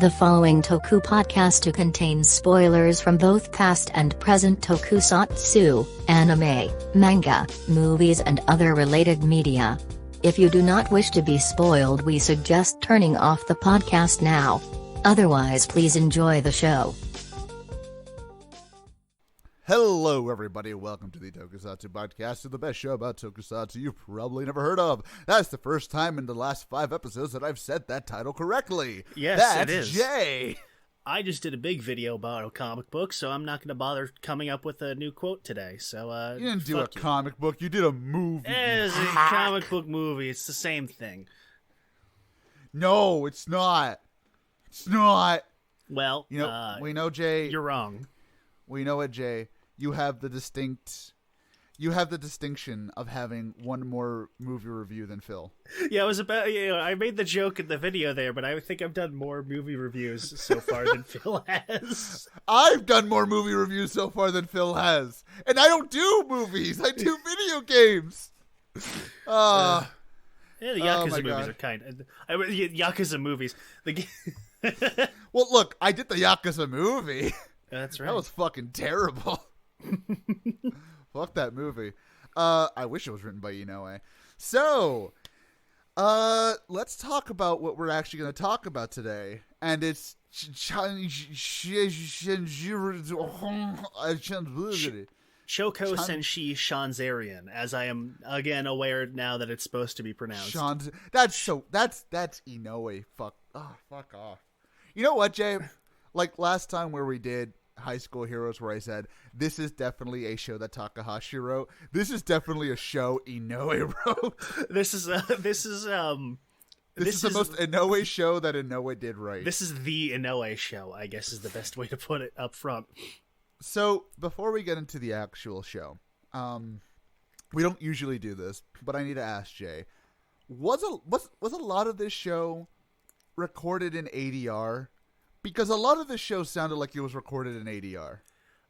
The following Toku Podcastu contains spoilers from both past and present tokusatsu, anime, manga, movies and other related media. If you do not wish to be spoiled, we suggest turning off the podcast now. Otherwise, please enjoy the show. Hello everybody, welcome to the Tokusatsu Podcastu, the best show about tokusatsu you've probably never heard of. That's the first time in the last 5 episodes that I've said that title correctly. Yes, that's it is. Jay. I just did a big video about a comic book, so I'm not going to bother coming up with a new quote today. So, You didn't do a comic book, you did a movie. It's a comic book movie, it's the same thing. No, it's not. It's not. Well, we know, Jay. You're wrong. We know it, Jay. You have the distinction of having one more movie review than Phil. Yeah, I made the joke in the video there, but I think I've done more movie reviews so far than Phil has. I've done more movie reviews so far than Phil has. And I don't do movies. I do video games. Yeah, the Yakuza movies are kind of... Yakuza movies. Well, look, I did the Yakuza movie. That's right. That was fucking terrible. Fuck that movie. I wish it was written by Inoue. So, let's talk about what we're actually going to talk about today. And it's Choukou Senshi Changerion, as I am again aware now that it's supposed to be pronounced. That's Inoue. Fuck off. You know what, Jay? Like last time where we did High School Heroes, where I said this is definitely a show that Takahashi wrote. This is definitely a show Inoue wrote. This is the most Inoue show that Inoue did right. This is the Inoue show, I guess, is the best way to put it up front. So before we get into the actual show, we don't usually do this, but I need to ask Jay: was a lot of this show recorded in ADR? Because a lot of this show sounded like it was recorded in ADR.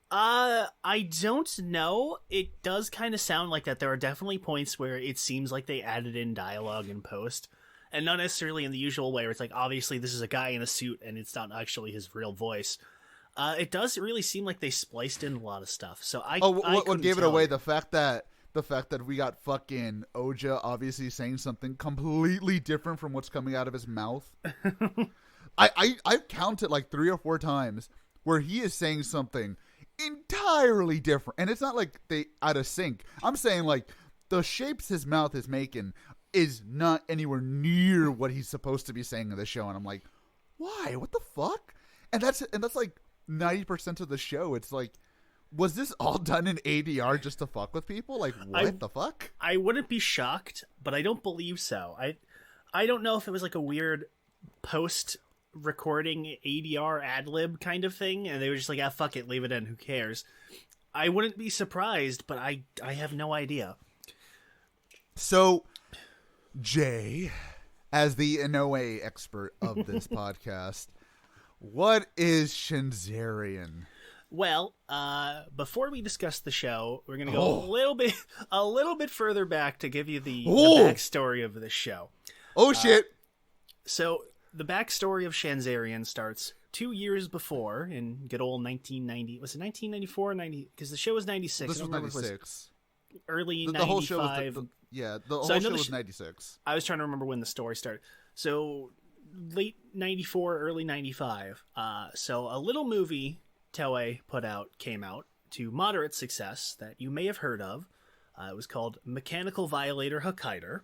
I don't know. It does kind of sound like that. There are definitely points where it seems like they added in dialogue in post. And not necessarily in the usual way where it's like, obviously this is a guy in a suit and it's not actually his real voice. It does really seem like they spliced in a lot of stuff. So what gave it away? The fact that we got fucking Oja obviously saying something completely different from what's coming out of his mouth. I've counted like 3 or 4 times where he is saying something entirely different. And it's not like they out of sync. I'm saying like the shapes his mouth is making is not anywhere near what he's supposed to be saying in the show. And I'm like, why? What the fuck? And that's like 90% of the show. It's like, was this all done in ADR just to fuck with people? Like, what the fuck? I wouldn't be shocked, but I don't believe so. I don't know if it was like a weird post recording ADR ad-lib kind of thing, and they were just like, fuck it, leave it in, who cares. I wouldn't be surprised, but I have no idea. So, Jay, as the Inoue expert of this podcast, what is Changerion? Well, before we discuss the show, we're going to go a little bit further back to give you the backstory of this show. Oh, shit. So, the backstory of Changerion starts 2 years before, in good old 1990. Was it 1994 or 90? Because the show was 96. This was 96. Early 95. The whole show was 96. I was trying to remember when the story started. So, late 94, early 95. So, a little movie Toei came out to moderate success that you may have heard of. It was called Mechanical Violator Ecogainder.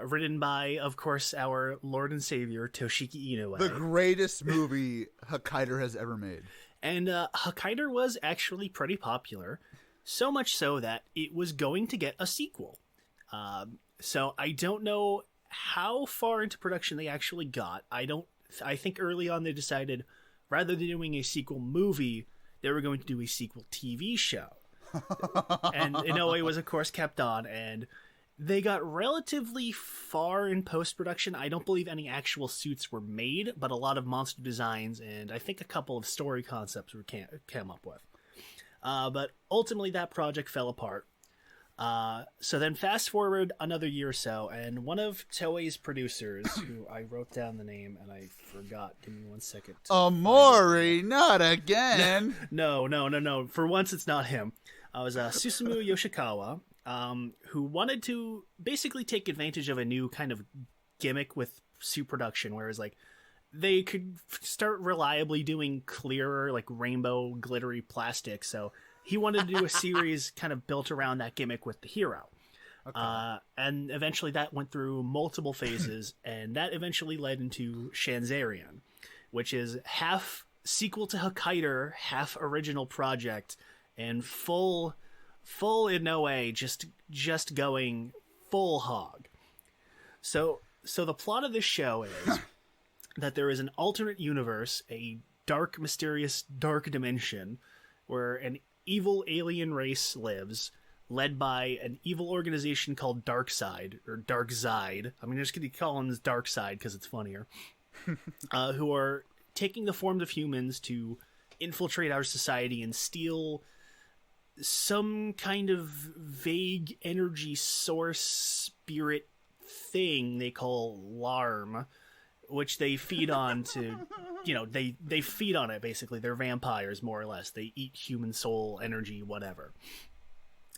Written by, of course, our Lord and Savior, Toshiki Inoue. The greatest movie Ecogainder has ever made. And Ecogainder was actually pretty popular, so much so that it was going to get a sequel. So I don't know how far into production they actually got. I think early on they decided, rather than doing a sequel movie, they were going to do a sequel TV show. And Inoue was, of course, kept on, and they got relatively far in post-production. I don't believe any actual suits were made, but a lot of monster designs and I think a couple of story concepts came up with. But ultimately that project fell apart. So then fast forward another year or so, and one of Toei's producers, who I wrote down the name and I forgot. Give me 1 second. Amori, not again. No. For once, it's not him. It was Susumu Yoshikawa, who wanted to basically take advantage of a new kind of gimmick with suit production, whereas like they could start reliably doing clearer, like rainbow glittery plastic. So he wanted to do a series kind of built around that gimmick with the hero. Okay. And eventually that went through multiple phases, and that eventually led into Changerion, which is half sequel to Ecogainder, half original project, and full Inoue, just going full hog. So the plot of this show is that there is an alternate universe, a dark, mysterious, dark dimension, where an evil alien race lives, led by an evil organization called Darkseid, or Darkseid. I'm just going to call them Darkseid because it's funnier. Who are taking the forms of humans to infiltrate our society and steal some kind of vague energy source spirit thing they call Larm, which they feed on to, they feed on it, basically. They're vampires, more or less. They eat human soul, energy, whatever.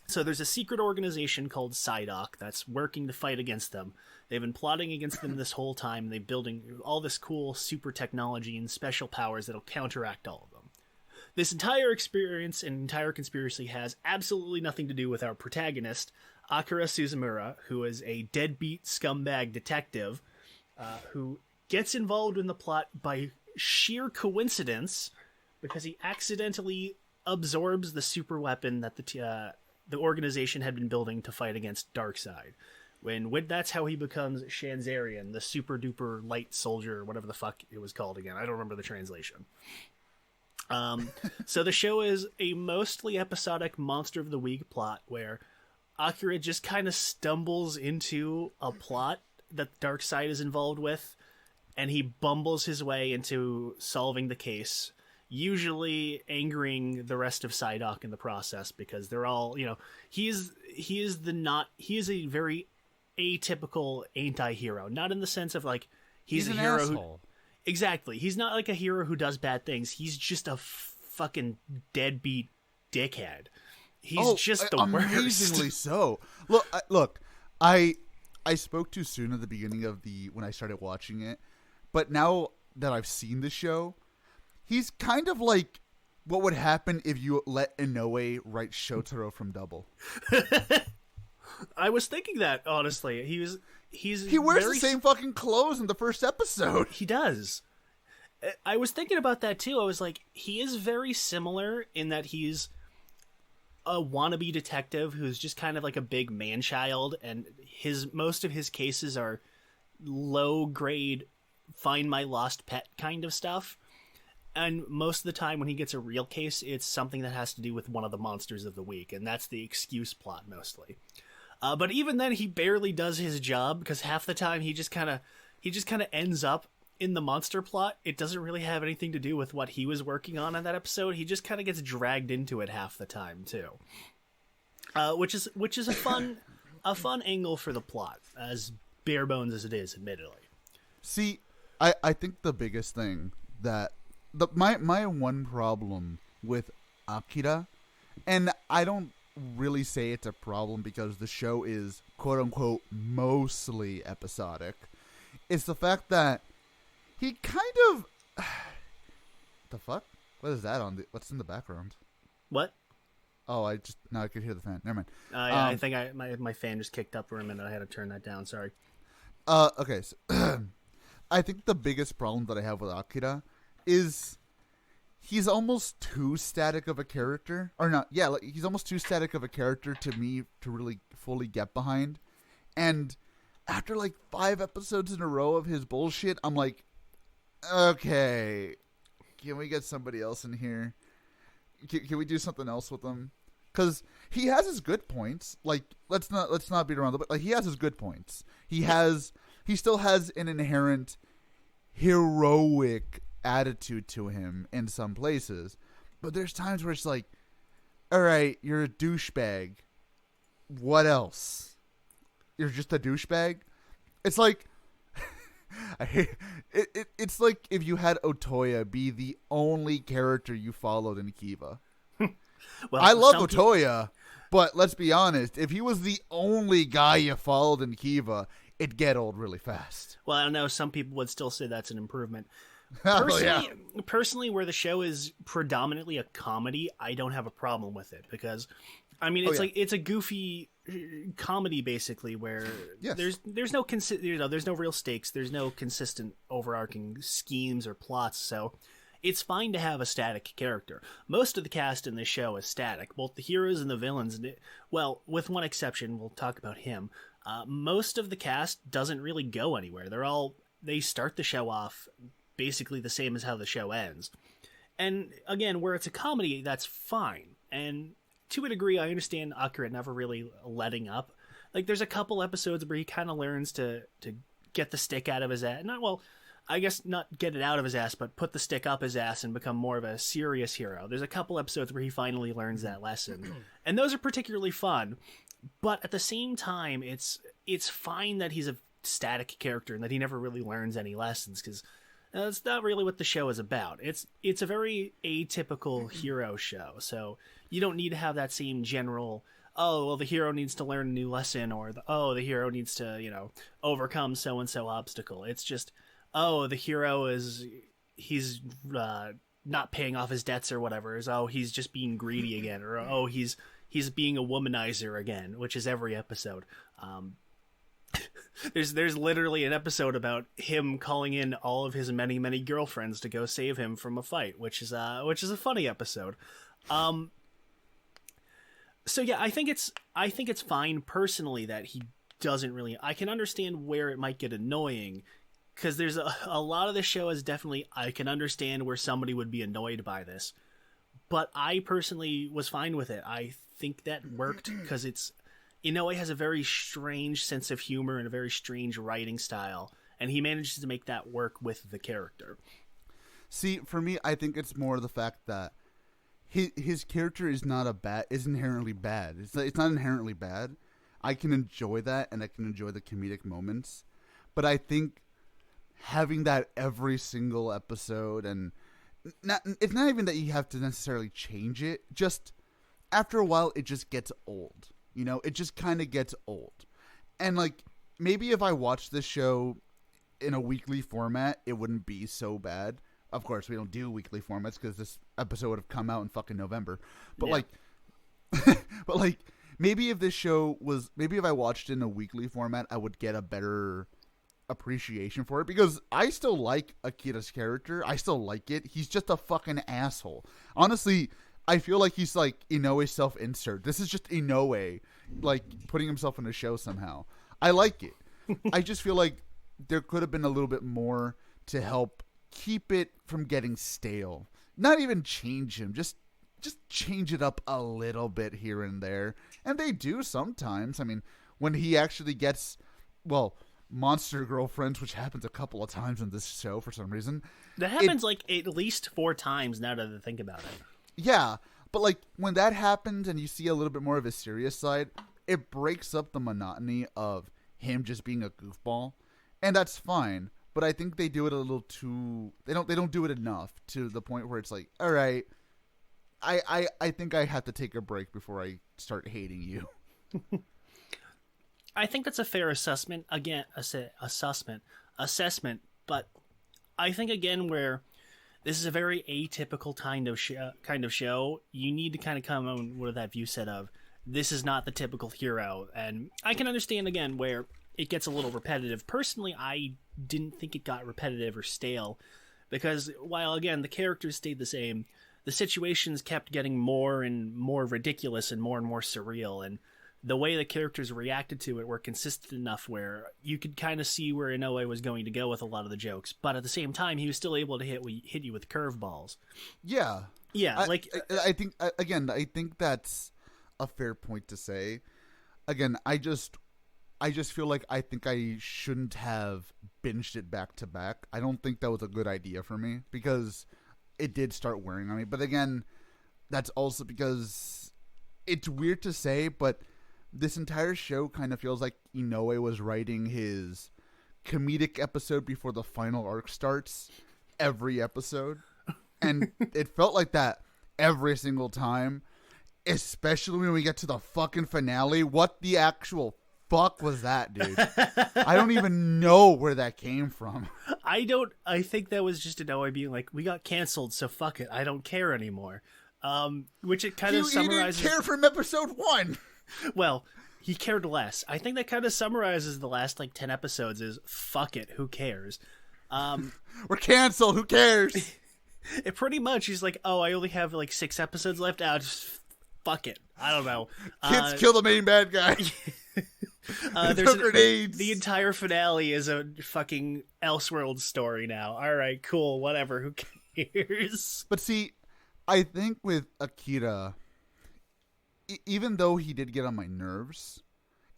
So there's a secret organization called Psyduck that's working to fight against them. They've been plotting against them this whole time. They're building all this cool super technology and special powers that'll counteract all of them. This entire experience and entire conspiracy has absolutely nothing to do with our protagonist, Akira Suzumura, who is a deadbeat scumbag detective who gets involved in the plot by sheer coincidence because he accidentally absorbs the super weapon that the organization had been building to fight against Darkseid. When that's how he becomes Changerion, the super duper light soldier, whatever the fuck it was called again. I don't remember the translation. So the show is a mostly episodic Monster of the Week plot where Akira just kind of stumbles into a plot that Darkseid is involved with, and he bumbles his way into solving the case, usually angering the rest of Psyduck in the process because they're all, he is a very atypical anti-hero, not in the sense of like he's a hero asshole. Exactly. He's not like a hero who does bad things. He's just a fucking deadbeat dickhead. He's just the worst. Amazingly so. Look, I spoke too soon at the beginning of when I started watching it, but now that I've seen the show, he's kind of like what would happen if you let Inoue write Shotaro from Double. I was thinking that, honestly. He wears the same fucking clothes in the first episode. He does. I was thinking about that too. I was like, he is very similar in that he's a wannabe detective who's just kind of like a big man-child, and most of his cases are low-grade, find my lost pet kind of stuff. And most of the time when he gets a real case, it's something that has to do with one of the monsters of the week, and that's the excuse plot mostly. But even then, he barely does his job because half the time he just kind of ends up in the monster plot. It doesn't really have anything to do with what he was working on in that episode. He just kind of gets dragged into it half the time too, which is a fun angle for the plot, as bare bones as it is, admittedly. See, I think the biggest thing that my one problem with Akira, and I don't really say it's a problem because the show is quote unquote mostly episodic, it's the fact that he kind of the fuck? What is that what's in the background? What? Oh, I could hear the fan. Never mind. Yeah, I think my fan just kicked up for a minute. I had to turn that down. Sorry. Okay. So I think the biggest problem that I have with Akira is he's almost too static of a character. Or not, yeah, like, he's almost too static of a character to me to really fully get behind. And after like 5 episodes in a row of his bullshit, I'm like, okay, can we get somebody else in here? Can we do something else with him? Because he has his good points. Like, let's not beat around the bush. Like, he has his good points. He still has an inherent heroic attitude to him in some places, but there's times where it's like, all right, you're a douchebag. what else? You're just a douchebag? It's like I hate it. It's like if you had Otoya be the only character you followed in Kiva. Well, I love Otoya, but let's be honest. If he was the only guy you followed in Kiva, it'd get old really fast. Well, I don't know. Some people would still say that's an improvement. Personally, where the show is predominantly a comedy, I don't have a problem with it because, I mean, it's it's a goofy comedy basically where there's no there's no real stakes, there's no consistent overarching schemes or plots, so it's fine to have a static character. Most of the cast in this show is static, both the heroes and the villains. Well, with one exception, we'll talk about him. Most of the cast doesn't really go anywhere. They start the show off basically the same as how the show ends. And again, where it's a comedy, that's fine. And to a degree, I understand Akira never really letting up. Like, there's a couple episodes where he kind of learns to get the stick out of his ass. I guess not get it out of his ass, but put the stick up his ass and become more of a serious hero. There's a couple episodes where he finally learns that lesson. And those are particularly fun. But at the same time, it's fine that he's a static character and that he never really learns any lessons, because that's not really what the show is about. It's a very atypical hero show, so you don't need to have that same general, oh, well, the hero needs to learn a new lesson, or the hero needs to, overcome so-and-so obstacle. It's just, oh, the hero he's not paying off his debts or whatever. He's just being greedy again, or he's being a womanizer again, which is every episode. There's literally an episode about him calling in all of his many girlfriends to go save him from a fight, which is a funny episode. So yeah, I think it's fine personally that he doesn't really. I can understand where it might get annoying, because there's a lot of the show is definitely, I can understand where somebody would be annoyed by this, but I personally was fine with it. I think that worked because Inoue has a very strange sense of humor and a very strange writing style, and he manages to make that work with the character. See, for me, I think it's more the fact that his character is inherently bad. It's not inherently bad. I can enjoy that, and I can enjoy the comedic moments, but I think having that every single episode, and it's not even that you have to necessarily change it. Just after a while, it just gets old. It just kind of gets old. And, like, maybe if I watched this show in a weekly format, it wouldn't be so bad. Of course, we don't do weekly formats because this episode would have come out in fucking November. But, maybe if I watched it in a weekly format, I would get a better appreciation for it. Because I still like Akira's character. I still like it. He's just a fucking asshole. Honestly, I feel like he's like Inoue's self-insert. This is just Inoue, like, putting himself in a show somehow. I like it. I just feel like there could have been a little bit more to help keep it from getting stale. Not even change him. Just change it up a little bit here and there. And they do sometimes. I mean, when he actually gets, monster girlfriends, which happens a couple of times in this show for some reason. That happens at least 4 times now that I think about it. Yeah, but, like, when that happens and you see a little bit more of his serious side, it breaks up the monotony of him just being a goofball, and that's fine. But I think they do it a little too. They don't do it enough to the point where it's like, all right, I think I have to take a break before I start hating you. I think that's a fair assessment. Again, assessment. But I think again where this is a very atypical kind of show. You need to kind of come on with that view set of, this is not the typical hero. And I can understand, again, where it gets a little repetitive. Personally, I didn't think it got repetitive or stale, because while, again, the characters stayed the same, the situations kept getting more and more ridiculous and more surreal. And the way the characters reacted to it were consistent enough where you could kind of see where Inoue was going to go with a lot of the jokes, but at the same time, he was still able to hit you with curveballs. Yeah. I think that's a fair point to say. Again, I just feel like I think I shouldn't have binged it back to back. I don't think that was a good idea for me because it did start wearing on me. But again, that's also because it's weird to say, but this entire show kind of feels like Inoue was writing his comedic episode before the final arc starts every episode. And it felt like that every single time, especially when we get to the fucking finale. What the actual fuck was that, dude? I don't even know where that came from. I think that was just Inoue being like, we got canceled, so fuck it, I don't care anymore. Which it kind of summarizes. He didn't care from episode 1. Well, he cared less. I think that kind of summarizes the last 10 episodes is fuck it, who cares? We're canceled, who cares? It pretty much he's like, oh, I only have 6 episodes left. Just fuck it. I don't know. Kids kill the main bad guy. There's grenades. The entire finale is a fucking Elseworld story now. All right, cool, whatever. Who cares? But see, I think with Akira, even though he did get on my nerves,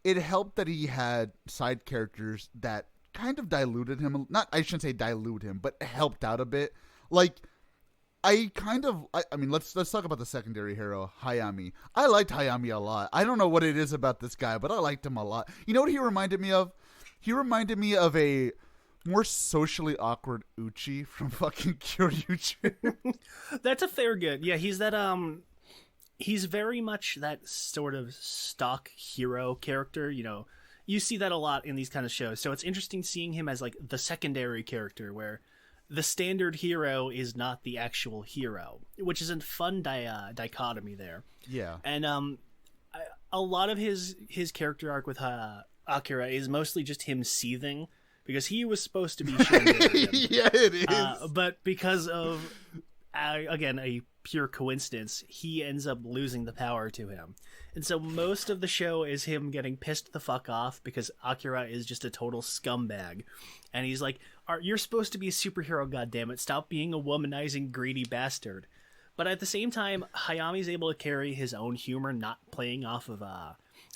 it helped that he had side characters that kind of diluted him. I shouldn't say dilute him, but helped out a bit. I mean, let's talk about the secondary hero, Hayami. I liked Hayami a lot. I don't know what it is about this guy, but I liked him a lot. You know what he reminded me of? He reminded me of a more socially awkward Uchi from fucking Kyoryuger. That's a fair good. Yeah, he's that he's very much that sort of stock hero character, You see that a lot in these kind of shows. So it's interesting seeing him as the secondary character where the standard hero is not the actual hero, which is a fun dichotomy there. Yeah. And a lot of his character arc with Akira is mostly just him seething because he was supposed to be Changerion. Yeah, it is. But because of, again, a pure coincidence, he ends up losing the power to him. And so most of the show is him getting pissed the fuck off because Akira is just a total scumbag. And he's like, you're supposed to be a superhero, goddammit. Stop being a womanizing, greedy bastard. But at the same time, Hayami's able to carry his own humor, not playing off of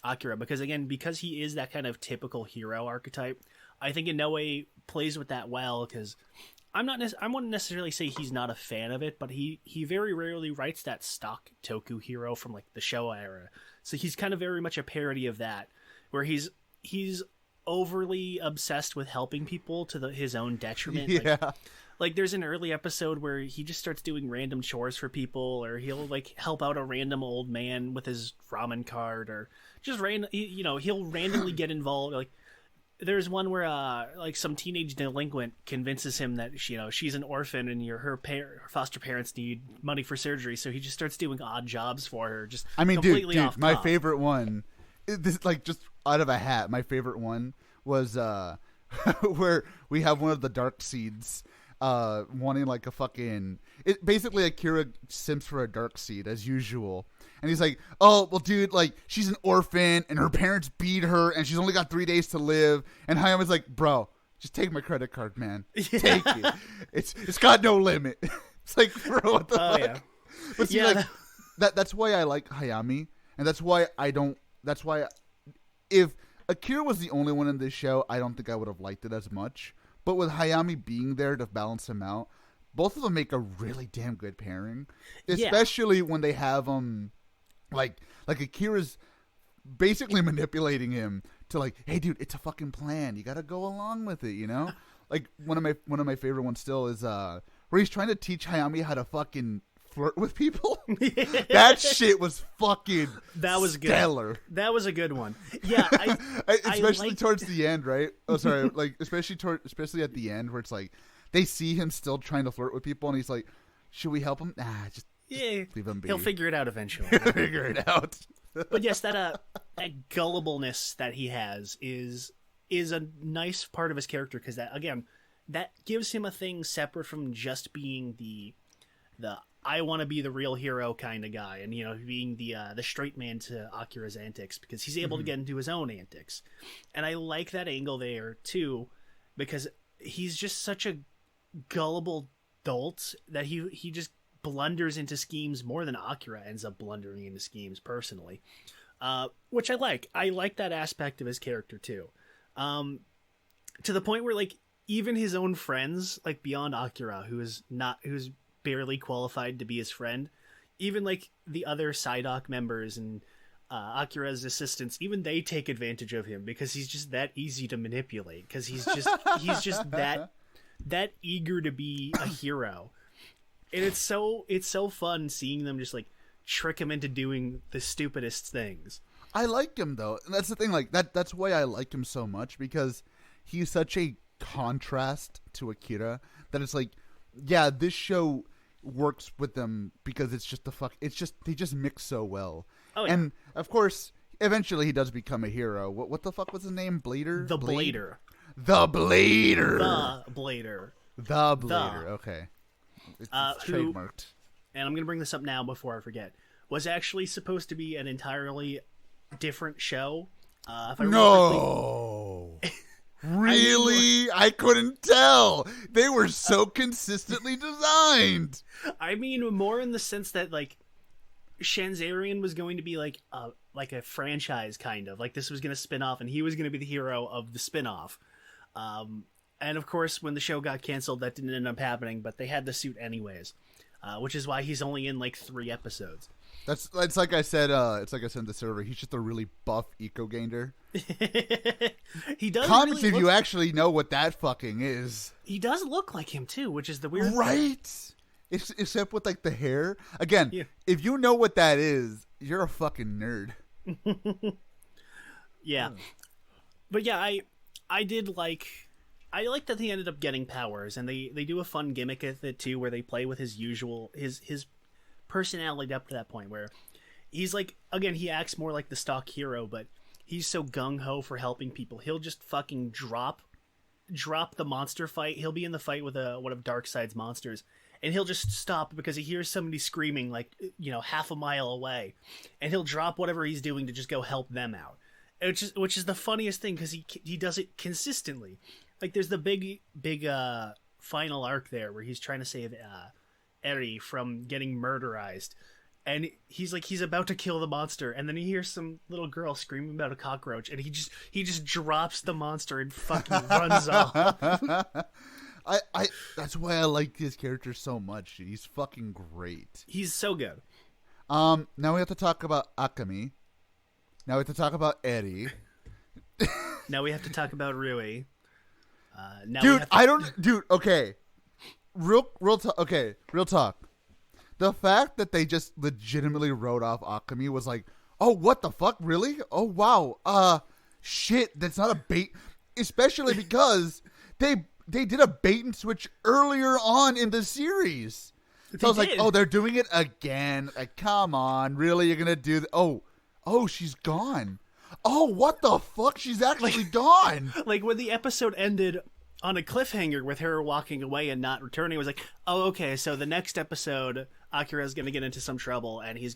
Akira. Because he is that kind of typical hero archetype, I think Inoue plays with that well because I wouldn't necessarily say he's not a fan of it, but he very rarely writes that stock Toku hero from the Showa era. So he's kind of very much a parody of that, where he's overly obsessed with helping people to his own detriment. Yeah. There's an early episode where he just starts doing random chores for people, or he'll help out a random old man with his ramen cart, or just he'll randomly get involved. There's one where some teenage delinquent convinces him that she's an orphan and her foster parents need money for surgery, so he just starts doing odd jobs for her. Completely dude, off my top. favorite one, this just out of a hat. My favorite one was where we have one of the Darkseids wanting a fucking. Basically, Akira simps for a Darkseid as usual. And he's like, oh, well, dude, she's an orphan, and her parents beat her, and she's only got 3 days to live. And Hayami's like, bro, just take my credit card, man. Take it. It's got no limit. It's like, bro, what the fuck? Yeah. But see, that's why I like Hayami, and that's why if Akira was the only one in this show, I don't think I would have liked it as much. But with Hayami being there to balance him out, both of them make a really damn good pairing. Especially when they have Akira's basically manipulating him to hey dude, it's a fucking plan. You gotta go along with it, One of my favorite ones still is where he's trying to teach Hayami how to fucking flirt with people. That shit was fucking stellar. That was a good one. Yeah, especially towards the end, right? Oh, sorry, especially at the end where it's they see him still trying to flirt with people, and he's like, "Should we help him? Nah, just leave him be. He'll figure it out eventually." Figure it out. But yes, that gullibleness that he has is a nice part of his character because that gives him a thing separate from just being the I want to be the real hero kind of guy, and being the straight man to Akira's antics because he's able to get into his own antics, and I like that angle there too because he's just such a gullible dolt that he just blunders into schemes more than Akira ends up blundering into schemes personally, which I like. I like that aspect of his character too, to the point where even his own friends, beyond Akira, who's barely qualified to be his friend, even the other Psyduck members and Akira's assistants, even they take advantage of him because he's just that easy to manipulate. Because he's just that eager to be a hero, and it's so fun seeing them just like trick him into doing the stupidest things. I like him though, and that's the thing. Like that's why I like him so much, because he's such a contrast to Akira that it's like, yeah, this show works with them because it's just they just mix so well. Oh, yeah. And of course, eventually he does become a hero. What the fuck was his name? Blader? The Blader. The Blader. The Blader. The Blader. Okay. It's trademarked. And I'm going to bring this up now before I forget, was actually supposed to be an entirely different show. If I no. Really? I couldn't tell. They were so consistently designed. I mean, more in the sense that, like, Changerion was going to be like a franchise, kind of. Like, this was going to spin off, and he was going to be the hero of the spin-off. And, of course, when the show got canceled, that didn't end up happening, but they had the suit anyways. Which is why he's only in, like, 3 episodes. It's like I said. It's like I said in the server. He's just a really buff Ecogainder. He does. Comics, really if you actually know what that fucking is. He does look like him too, which is the weird right? Thing. Except with like the hair. Again, yeah. If you know what that is, you're a fucking nerd. Yeah, but yeah, I did like. I like that he ended up getting powers, and they do a fun gimmick with it too, where they play with his personality up to that point where he's like, again, he acts more like the stock hero, but he's so gung-ho for helping people. He'll just fucking drop the monster fight. He'll be in the fight with one of Darkseid's monsters, and he'll just stop because he hears somebody screaming like, half a mile away, and he'll drop whatever he's doing to just go help them out. Which is the funniest thing, because he does it consistently. Like, there's the big final arc there where he's trying to save Eri from getting murderized, and he's about to kill the monster, and then he hears some little girl screaming about a cockroach, and he just drops the monster and fucking runs off. I that's why I like his character so much. He's fucking great. He's so good. Now we have to talk about Akami. Now we have to talk about Eri. Now we have to talk about Rui. Okay. Real talk. The fact that they just legitimately wrote off Akami was like, oh, what the fuck? Really? Oh, wow. Shit, that's not a bait. Especially because they did a bait and switch earlier on in the series. So I was like, oh, they're doing it again. Like, come on. Really? You're going to do that? Oh, she's gone. Oh, what the fuck? She's actually gone. Like, when the episode ended on a cliffhanger with her walking away and not returning, it was like, oh, okay, so the next episode, Akira's going to get into some trouble, and she's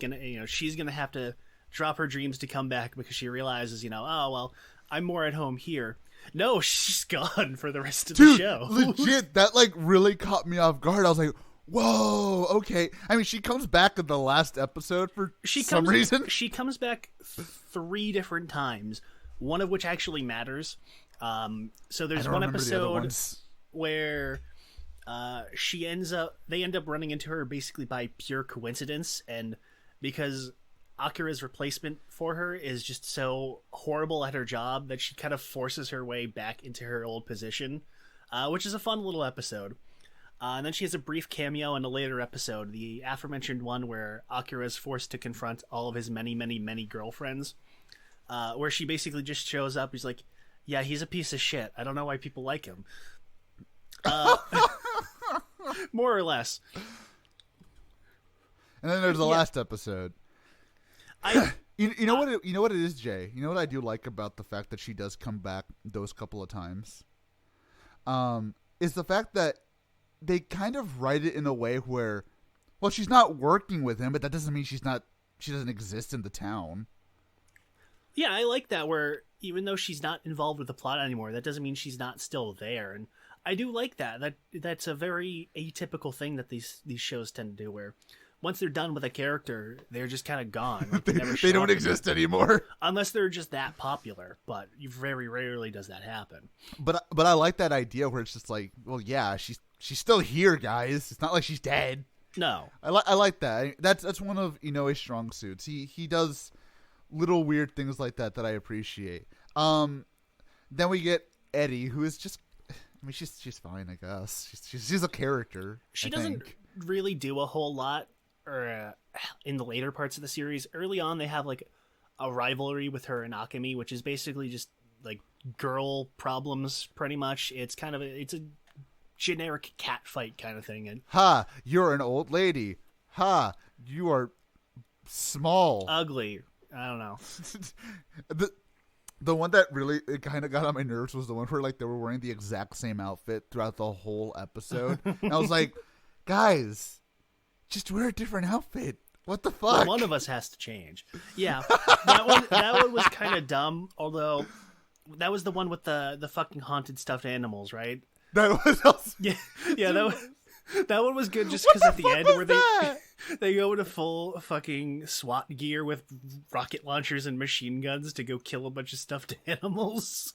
going to have to drop her dreams to come back because she realizes, oh, well, I'm more at home here. No, she's gone for the rest of the show. Legit, that, like, really caught me off guard. I was like, whoa, okay. I mean, she comes back in the last episode for some reason. She comes back 3 different times, one of which actually matters. So there's one episode where they end up running into her basically by pure coincidence, and because Akira's replacement for her is just so horrible at her job that she kind of forces her way back into her old position, which is a fun little episode. And then she has a brief cameo in a later episode, the aforementioned one where Akira is forced to confront all of his many, many, many girlfriends, where she basically just shows up. He's like, yeah, he's a piece of shit. I don't know why people like him. More or less. And then there's the last episode. You know what it is, Jay? You know what I do like about the fact that she does come back those couple of times? Is the fact that they kind of write it in a way where, well, she's not working with him, but that doesn't mean she doesn't exist in the town. Yeah, I like that, where even though she's not involved with the plot anymore, that doesn't mean she's not still there. And I do like that. That's a very atypical thing that these shows tend to do, where once they're done with a character, they're just kind of gone. Like, they don't exist anymore. Unless they're just that popular, but very rarely does that happen. But I like that idea where it's just like, well, yeah, she's still here, guys. It's not like she's dead. No. I like that. That's one of Inoue's strong suits. He does little weird things like that I appreciate. Then we get Eddie, who is just, I mean, she's fine, I guess. She's a character. She doesn't really do a whole lot, or in the later parts of the series. Early on, they have like a rivalry with her and Akemi, which is basically just like girl problems, pretty much. It's kind of it's a generic cat fight kind of thing. And you're an old lady. You are small, ugly. I don't know. The one that really it kind of got on my nerves was the one where like they were wearing the exact same outfit throughout the whole episode. And I was like, guys, just wear a different outfit. What the fuck? Well, one of us has to change. Yeah, that one was kind of dumb. Although that was the one with the fucking haunted stuffed animals, right? That was also... yeah. That one was good just because at the end where they go into full fucking SWAT gear with rocket launchers and machine guns to go kill a bunch of stuffed animals.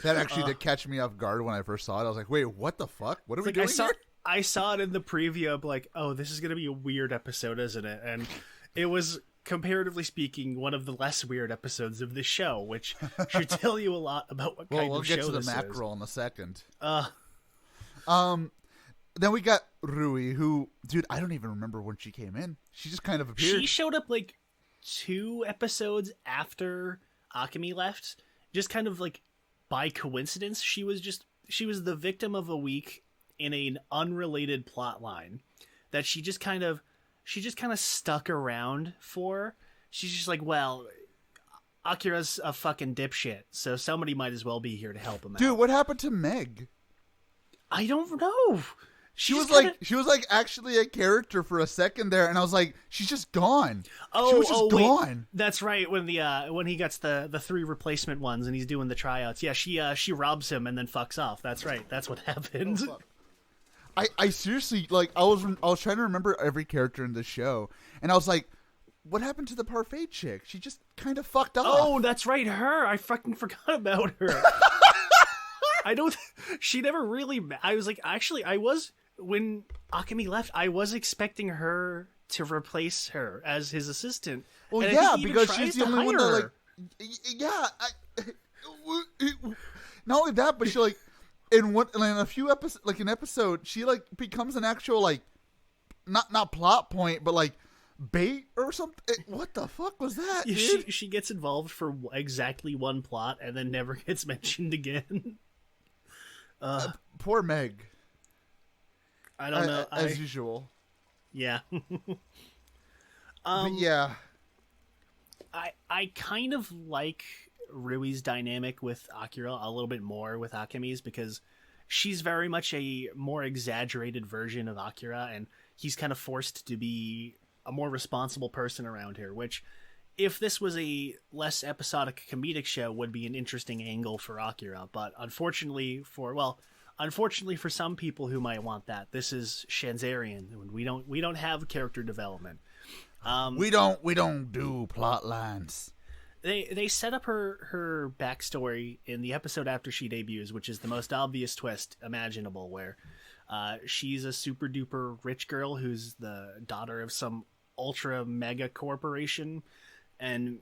That actually did catch me off guard when I first saw it. I was like, wait, what the fuck? What are we doing here? I saw it in the preview. I'm like, oh, this is going to be a weird episode, isn't it? And it was, comparatively speaking, one of the less weird episodes of the show, which should tell you a lot about what kind of show this is. We'll get to the mackerel in a second. Then we got Rui, who, dude, I don't even remember when she came in. She just kind of appeared. She showed up like 2 episodes after Akemi left, just kind of like by coincidence. She was the victim of a week in an unrelated plot line that she just kind of stuck around for. She's just like, well, Akira's a fucking dipshit, so somebody might as well be here to help him out. Dude, what happened to Meg? I don't know. She was like actually a character for a second there, and I was like, she's just gone. She was just gone. That's right. When he gets the 3 replacement ones and he's doing the tryouts. Yeah, she robs him and then fucks off. That's right. That's what happened. I seriously, like, I was trying to remember every character in the show, and I was like, what happened to the parfait chick? She just kind of fucked off. Oh, that's right, her. I fucking forgot about her. She never really, I was like, actually, when Akemi left, I was expecting her to replace her as his assistant. Well, and yeah, because she's the only one that, like, not only that, but she, like, in a few episodes, like an episode, she like becomes an actual like, not plot point, but like bait or something. What the fuck was that? Yeah, dude? She gets involved for exactly one plot and then never gets mentioned again. Poor Meg. I don't know. As usual. Yeah. Yeah. I kind of like Rui's dynamic with Akira a little bit more with Akemi's, because she's very much a more exaggerated version of Akira, and he's kind of forced to be a more responsible person around her, which, if this was a less episodic comedic show, would be an interesting angle for Akira. But unfortunately for some people who might want that, this is Changerion. We don't have character development. We don't do plot lines. They set up her backstory in the episode after she debuts, which is the most obvious twist imaginable, where she's a super duper rich girl who's the daughter of some ultra mega corporation, and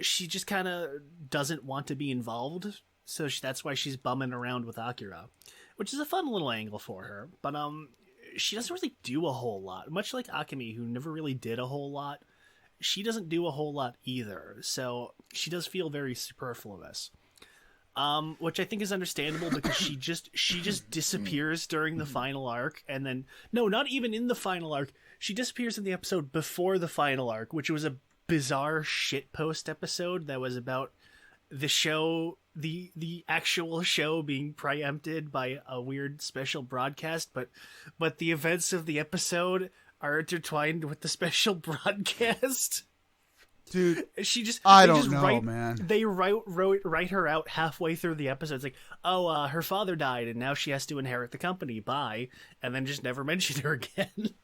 she just kind of doesn't want to be involved, so that's why she's bumming around with Akira, which is a fun little angle for her. But she doesn't really do a whole lot, much like Akemi, who never really did a whole lot. She doesn't do a whole lot either, so she does feel very superfluous. Which I think is understandable, because she just disappears during the final arc, and then not even in the final arc. She disappears in the episode before the final arc, which was a bizarre shitpost episode that was about the show, the actual show being preempted by a weird special broadcast, but the events of the episode are intertwined with the special broadcast. Dude, man. They write her out halfway through the episode. It's like, her father died and now she has to inherit the company. Bye. And then just never mention her again.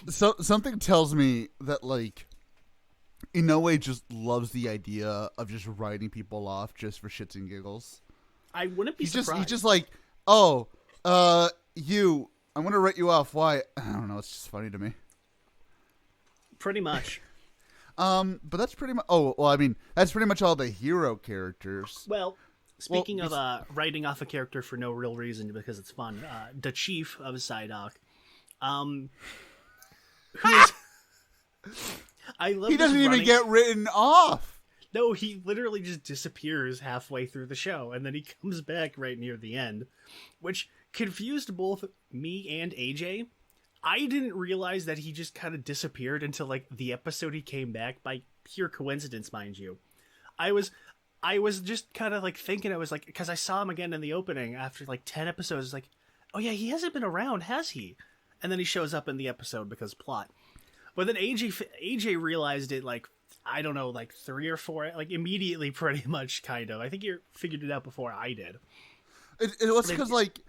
So something tells me that, like, Inoue just loves the idea of just writing people off just for shits and giggles. I wouldn't be surprised. He's just like, I'm going to write you off. Why? I don't know. It's just funny to me. Pretty much. But that's pretty much. Oh, well, I mean, that's pretty much all the hero characters. Well, speaking of writing off a character for no real reason because it's fun, the Chief of Psyduck, who's I love. He doesn't even get written off. No, he literally just disappears halfway through the show, and then he comes back right near the end, which confused both me and AJ. I didn't realize that he just kind of disappeared until like the episode he came back, by pure coincidence, mind you. I was just kind of like thinking, I was like, because I saw him again in the opening after like 10 episodes, like, oh yeah, he hasn't been around, has he? And then he shows up in the episode because plot. But then AJ realized it like, I don't know, like 3 or 4, like immediately, pretty much, kind of. I think you figured it out before I did. It was because like,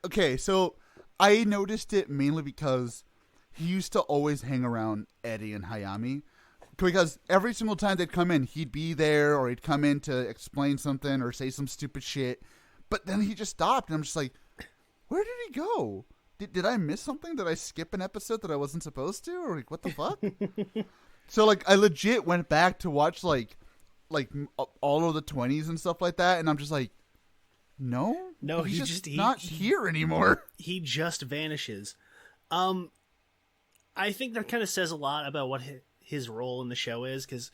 okay, so I noticed it mainly because he used to always hang around Eddie and Hayami. Because every single time they'd come in, he'd be there, or he'd come in to explain something or say some stupid shit. But then he just stopped, and I'm just like, where did he go? Did I miss something? Did I skip an episode that I wasn't supposed to? Or like, what the fuck? So like, I legit went back to watch like all of the 20s and stuff like that, and I'm just like, no, he's just not here anymore. He just vanishes. I think that kind of says a lot about what his role in the show is, because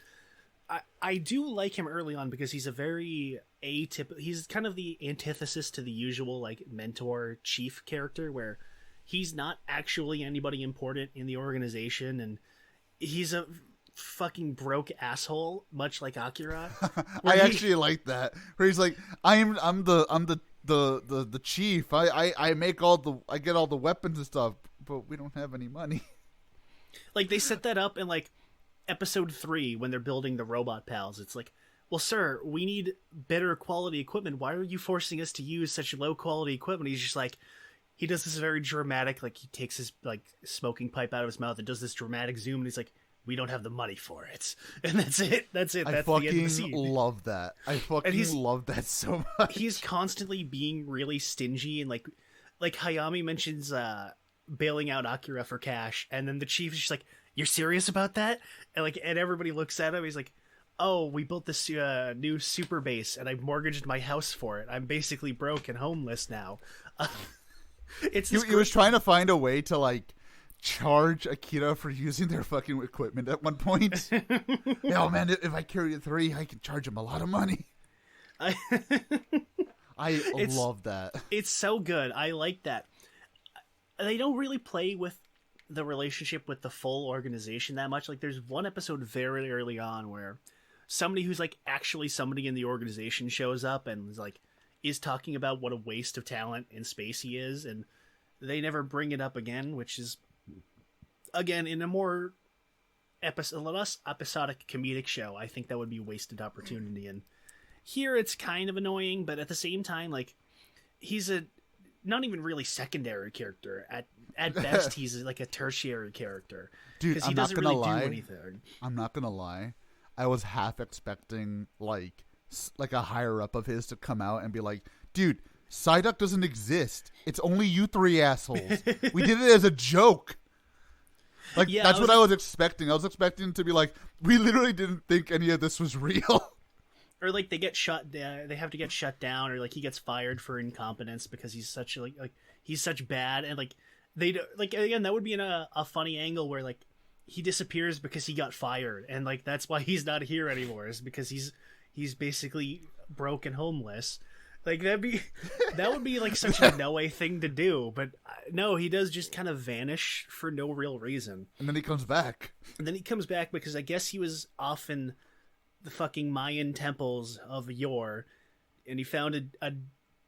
I do like him early on because he's a very atypical. He's kind of the antithesis to the usual like mentor chief character, where he's not actually anybody important in the organization, and he's a fucking broke asshole, much like Akira. I actually like that, where he's like, I'm the chief. I make I get all the weapons and stuff, but we don't have any money. Like, they set that up in like episode 3 when they're building the robot pals. It's like, well, sir, we need better quality equipment. Why are you forcing us to use such low quality equipment? He's just like, he does this very dramatic, like, he takes his like smoking pipe out of his mouth and does this dramatic zoom, and he's like, we don't have the money for it. And that's it. That's the end of the scene. Love that. I fucking love that so much. He's constantly being really stingy, and like Hayami mentions bailing out Akira for cash, and then the chief is just like, you're serious about that? And everybody looks at him, he's like, oh, we built this new super base, and I mortgaged my house for it. I'm basically broke and homeless now. He was trying to find a way to like charge Akira for using their fucking equipment at one point. Oh man, if I carry a 3, I can charge him a lot of money. I love that. It's so good. I like that. They don't really play with the relationship with the full organization that much. Like, there's one episode very early on where somebody who's like actually somebody in the organization shows up and is talking about what a waste of talent in space he is, and they never bring it up again, which is, again, in a more less episodic comedic show, I think that would be a wasted opportunity. And here it's kind of annoying, but at the same time, like, he's a not even really secondary character. At best, he's like a tertiary character. Dude, because he doesn't really do anything. I'm not gonna lie. I was half expecting like a higher up of his to come out and be like, dude, Psyduck doesn't exist. It's only you 3 assholes. We did it as a joke. Like, yeah, that's what I was expecting. I was expecting to be like, we literally didn't think any of this was real. Or like they have to get shut down, or like he gets fired for incompetence because he's such like he's such bad, and like they like, again, that would be in a funny angle where like he disappears because he got fired, and like that's why he's not here anymore, is because he's basically broke and homeless. Like that would be like such a Inoue thing to do, but no, he does just kind of vanish for no real reason. And then he comes back. Because I guess he was off in the fucking Mayan temples of yore, and he found a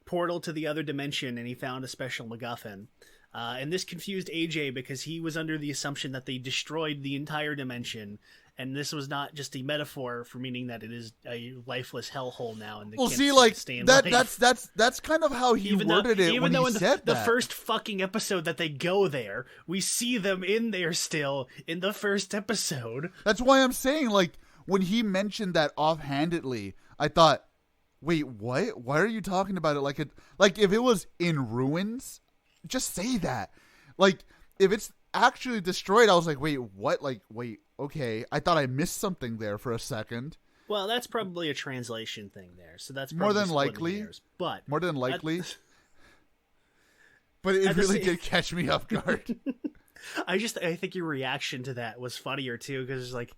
portal to the other dimension, and he found a special MacGuffin. And this confused AJ because he was under the assumption that they destroyed the entire dimension, and this was not just a metaphor for meaning that it is a lifeless hellhole now. And well, see, like that's kind of how he worded it when he said that. The first fucking episode that they go there, we see them in there still in the first episode. That's why I'm saying, like, when he mentioned that offhandedly, I thought, wait, what? Why are you talking about it like if it was in ruins? Just say that. Like, if it's actually destroyed, I was like, wait, what? Like, wait, okay, I thought I missed something there for a second. Well, that's probably a translation thing there. So that's more than splitting likely. hairs, but More than likely. But it really did catch me off guard. I think your reaction to that was funnier too, because it's like,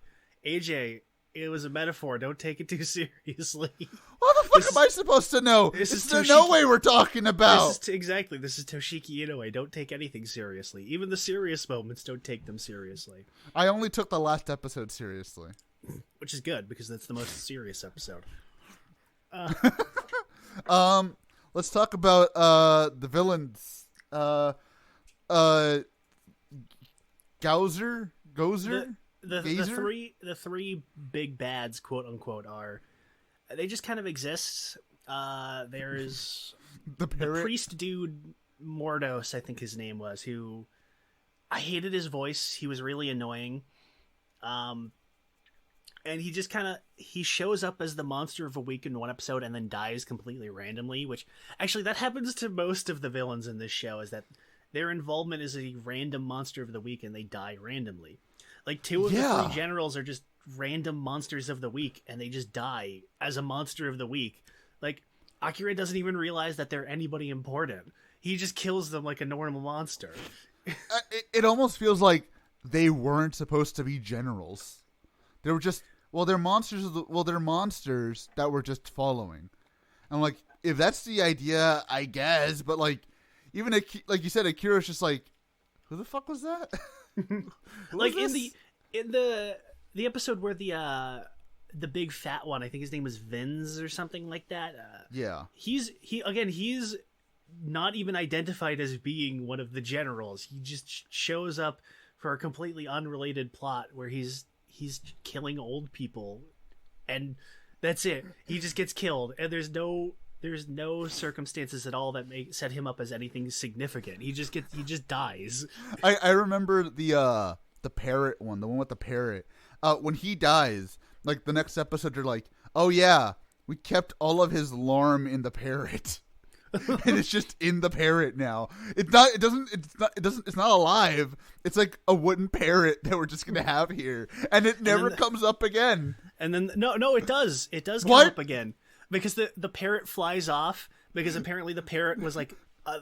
AJ, it was a metaphor. Don't take it too seriously. What the fuck am I supposed to know? There's no way we're talking about. Exactly. This is Toshiki Inoue. Don't take anything seriously. Even the serious moments, don't take them seriously. I only took the last episode seriously. Which is good, because that's the most serious episode. Let's talk about the villains. Gozer? The three big bads, quote unquote, they just kind of exist. There's the priest dude, Mordos, I think his name was, who I hated his voice. He was really annoying. And he just he shows up as the monster of a week in one episode and then dies completely randomly, which actually that happens to most of the villains in this show, is that their involvement is a random monster of the week and they die randomly. Like two of the three generals are just random monsters of the week and they just die as a monster of the week. Like Akira doesn't even realize that they're anybody important. He just kills them like a normal monster. It almost feels like they weren't supposed to be generals. They were just, they're monsters they're monsters that we're just following. And like, if that's the idea, I guess, but like, even like you said, Akira's just like, who the fuck was that? Like in the episode where the big fat one, I think his name was Vince or something like that. He's not even identified as being one of the generals. He just shows up for a completely unrelated plot where he's killing old people, and that's it. He just gets killed, and there's no circumstances at all that set him up as anything significant. He just dies. I remember the parrot one, the one with the parrot. When he dies, like the next episode, they're like, "Oh yeah, we kept all of his larm in the parrot." And it's just in the parrot now. It's not alive. It's like a wooden parrot that we're just gonna have here, and it never comes up again. And then no, it does. It does come up again, because the parrot flies off, because apparently the parrot was like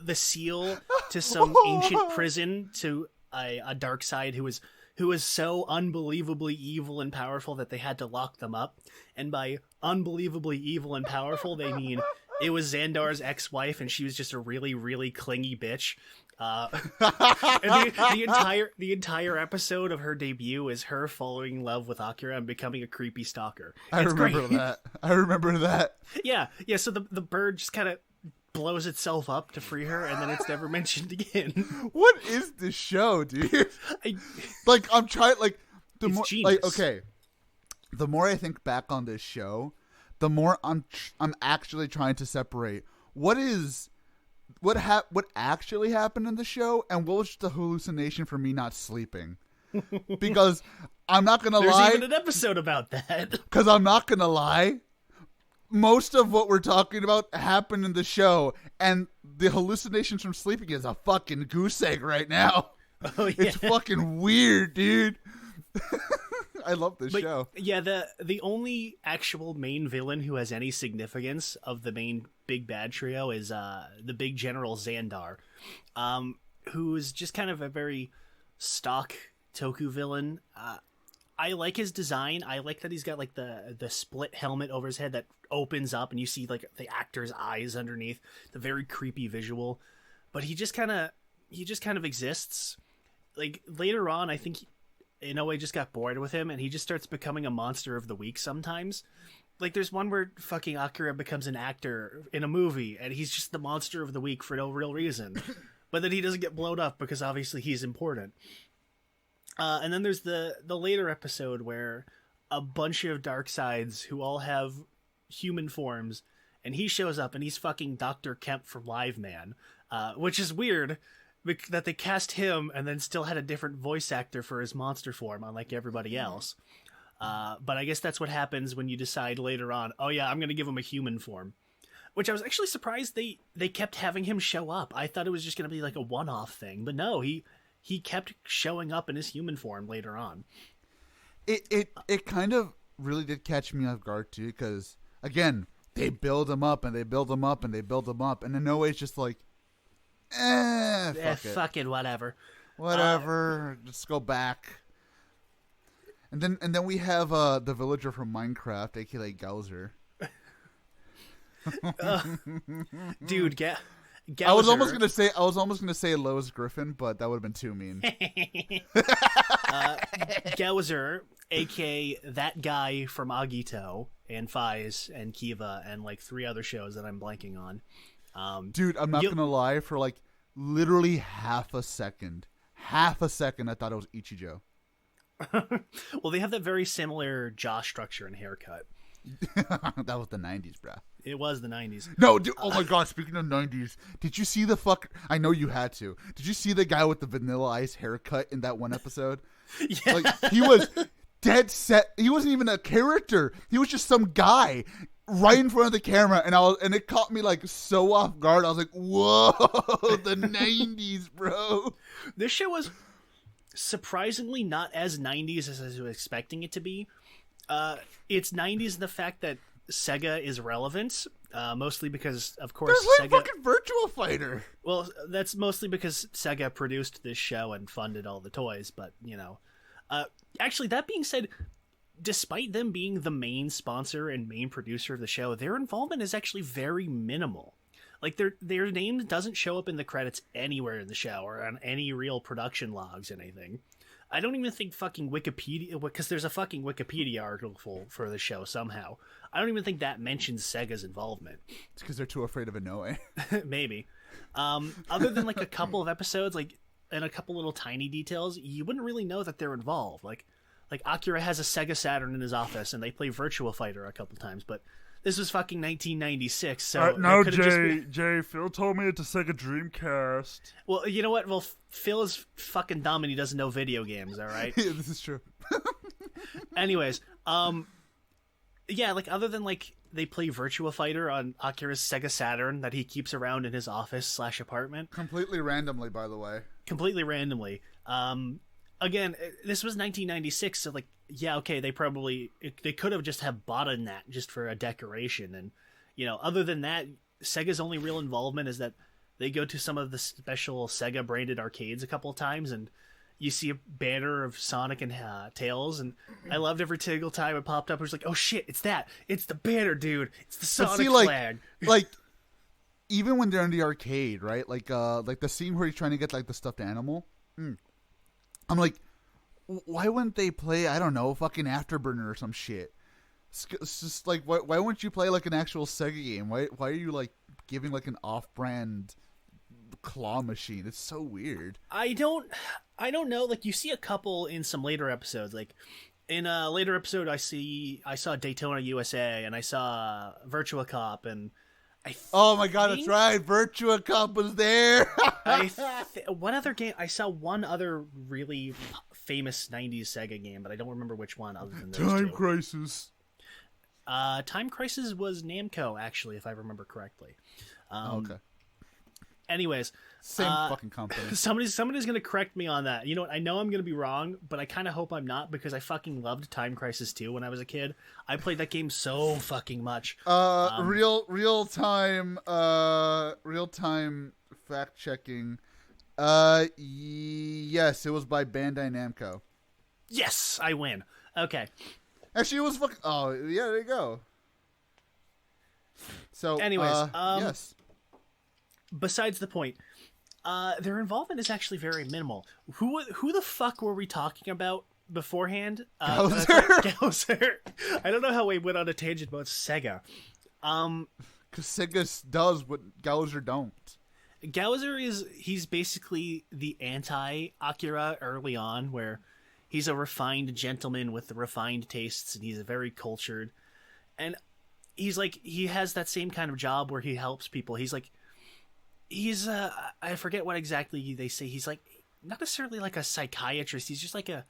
the seal to some ancient prison to a Darkseid who was so unbelievably evil and powerful that they had to lock them up. And by unbelievably evil and powerful, they mean it was Xandar's ex-wife, and she was just a really, really clingy bitch. And the entire episode of her debut is her falling in love with Akira and becoming a creepy stalker. I remember that. Yeah. So the bird just kind of blows itself up to free her, and then it's never mentioned again. What is this show, dude? I'm trying. It's genius. Like, okay, the more I think back on this show, the more I'm actually trying to separate what actually happened in the show and what was just a hallucination for me not sleeping. Because I'm not gonna lie, there's even an episode about that. Because I'm not gonna lie, most of what we're talking about happened in the show, and the hallucinations from sleeping is a fucking goose egg right now. Oh yeah, it's fucking weird, dude. I love this show. Yeah, the only actual main villain who has any significance of the main big bad trio is the big general Xandar, who's just kind of a very stock Toku villain. I like his design. I like that he's got like the split helmet over his head that opens up and you see like the actor's eyes underneath. The very creepy visual, but he just kind of exists. Like later on, I think Inoue just got bored with him and he just starts becoming a monster of the week sometimes. Like there's one where fucking Akira becomes an actor in a movie and he's just the monster of the week for no real reason. But then he doesn't get blown up because obviously he's important. And then there's the later episode where a bunch of Darkseids who all have human forms, and he shows up and he's fucking Dr. Kemp from Live Man, which is weird that they cast him and then still had a different voice actor for his monster form, unlike everybody else. But I guess that's what happens when you decide later on, oh yeah, I'm going to give him a human form. Which I was actually surprised they kept having him show up. I thought it was just going to be like a one-off thing, but no, he kept showing up in his human form later on. It kind of really did catch me off guard too, because again, they build him up and they build him up and they build him up, and Inoue's just like, fuck it, whatever, just go back. And then we have the villager from Minecraft, aka Gowser. Dude, Gowser. I was almost gonna say Lois Griffin, but that would have been too mean. Gowser, aka that guy from Agito and Fies and Kiva and like 3 other shows that I'm blanking on. Dude, I'm not gonna lie. For like literally half a second, I thought it was Ichijo. Well, they have that very similar jaw structure and haircut. That was the 90s, bro. It was the 90s. No, dude. Oh my god. Speaking of 90s, did you see the fuck? I know you had to. Did you see the guy with the Vanilla Ice haircut in that one episode? Yeah. Like, he was dead set. He wasn't even a character. He was just some guy right in front of the camera, and it caught me like so off guard. I was like, whoa, the 90s, bro. This show was surprisingly not as 90s as I was expecting it to be. It's 90s in the fact that Sega is relevant, mostly because, of course, there's like Sega... fucking Virtua Fighter. Well, that's mostly because Sega produced this show and funded all the toys, but, you know. Actually, that being said, despite them being the main sponsor and main producer of the show, their involvement is actually very minimal. Like, their name doesn't show up in the credits anywhere in the show or on any real production logs or anything. I don't even think fucking Wikipedia, because there's a fucking Wikipedia article for the show somehow. I don't even think that mentions Sega's involvement. It's because they're too afraid of Inoue. Maybe. Other than like a couple of episodes, like, and a couple little tiny details, you wouldn't really know that they're involved. Like Akira has a Sega Saturn in his office, and they play Virtua Fighter a couple times, but this was fucking 1996, so... no, Jay, Phil told me it's a Sega Dreamcast. Well, you know what? Well, Phil is fucking dumb and he doesn't know video games, alright? Yeah, this is true. Anyways, yeah, like, other than, like, they play Virtua Fighter on Akira's Sega Saturn that he keeps around in his office/apartment. Completely randomly, by the way. Completely randomly. Again, this was 1996, so, like, yeah, okay, they could have just have bought in that just for a decoration. And, you know, other than that, Sega's only real involvement is that they go to some of the special Sega branded arcades a couple of times, and you see a banner of Sonic and Tails, and I loved every single time it popped up. It was like, oh shit, it's that. It's the banner, dude. It's the Sonic flag. Like, even when they're in the arcade, right? Like the scene where he's trying to get, like, the stuffed animal. I'm like, why wouldn't they play, I don't know, fucking Afterburner or some shit? It's just like, why wouldn't you play like an actual Sega game? Why are you like giving like an off-brand claw machine? It's so weird. I don't know. Like, you see a couple in some later episodes. Like, in a later episode, I saw Daytona USA, and I saw Virtua Cop, and oh my god, that's right. Virtua Cop was there. What other game? I saw one other really famous 90s Sega game, but I don't remember which one other than those Time two. Crisis. Time Crisis was Namco, actually, if I remember correctly. Okay. Anyways. Same fucking company. Somebody's going to correct me on that. You know what? I know I'm going to be wrong, but I kind of hope I'm not, because I fucking loved Time Crisis 2 when I was a kid. I played that game so fucking much. Real time fact checking. Yes, it was by Bandai Namco. Yes, I win. Okay. Actually, it was fucking. Oh, yeah, there you go. So, anyways, yes. Besides the point, their involvement is actually very minimal. Who the fuck were we talking about beforehand? Gowser. I don't know how we went on a tangent about Sega. Because Sega does what Gowser don't. Gowser he's basically the anti-Akira early on, where he's a refined gentleman with refined tastes, and he's very cultured. And he's like, he has that same kind of job where he helps people. He's I forget what exactly they say. He's like, not necessarily like a psychiatrist. He's just like a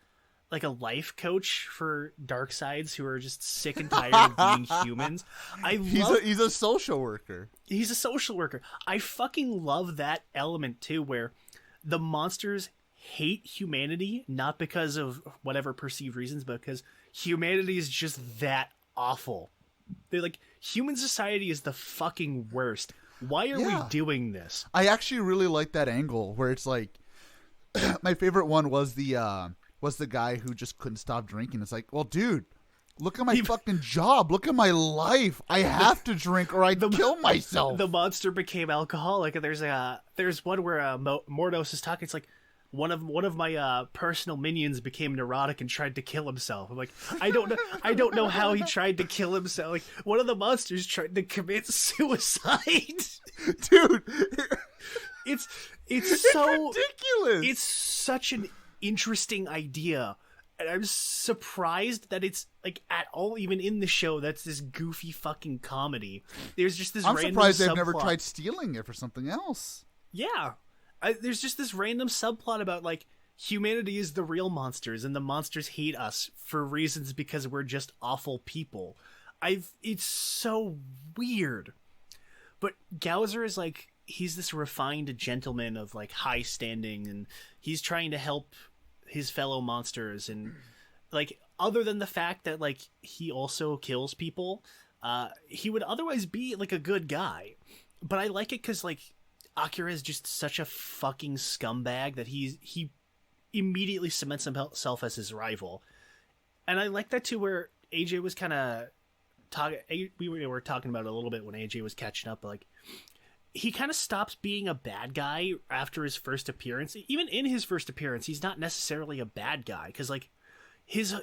life coach for Darkseids who are just sick and tired of being humans. He's a social worker. He's a social worker. I fucking love that element too, where the monsters hate humanity, not because of whatever perceived reasons, but because humanity is just that awful. They're like, human society is the fucking worst. Why are we doing this? I actually really like that angle where it's like, my favorite one was the guy who just couldn't stop drinking. It's like, well, dude, look at my fucking job. Look at my life. I have to drink or I'd kill myself. The monster became alcoholic, and there's one where Mordos is talking. It's like, one of my personal minions became neurotic and tried to kill himself. I'm like, I don't know how he tried to kill himself. Like, one of the monsters tried to commit suicide. Dude, it's so ridiculous. It's such an interesting idea, and I'm surprised that it's like at all even in the show. That's this goofy fucking comedy. There's just this. I'm random surprised they've subplot. never tried stealing it for something else. Yeah. There's just this random subplot about, like, humanity is the real monsters, and the monsters hate us for reasons because we're just awful people. It's so weird. But Gowser is, like, he's this refined gentleman of, like, high standing, and he's trying to help his fellow monsters, and, like, other than the fact that, like, he also kills people, he would otherwise be, like, a good guy. But I like it because, like, Akira is just such a fucking scumbag that he immediately cements himself as his rival. And I like that too, where AJ was kind of we were talking about it a little bit when AJ was catching up, but like, he kind of stops being a bad guy after his first appearance. Even in his first appearance, he's not necessarily a bad guy, because like he's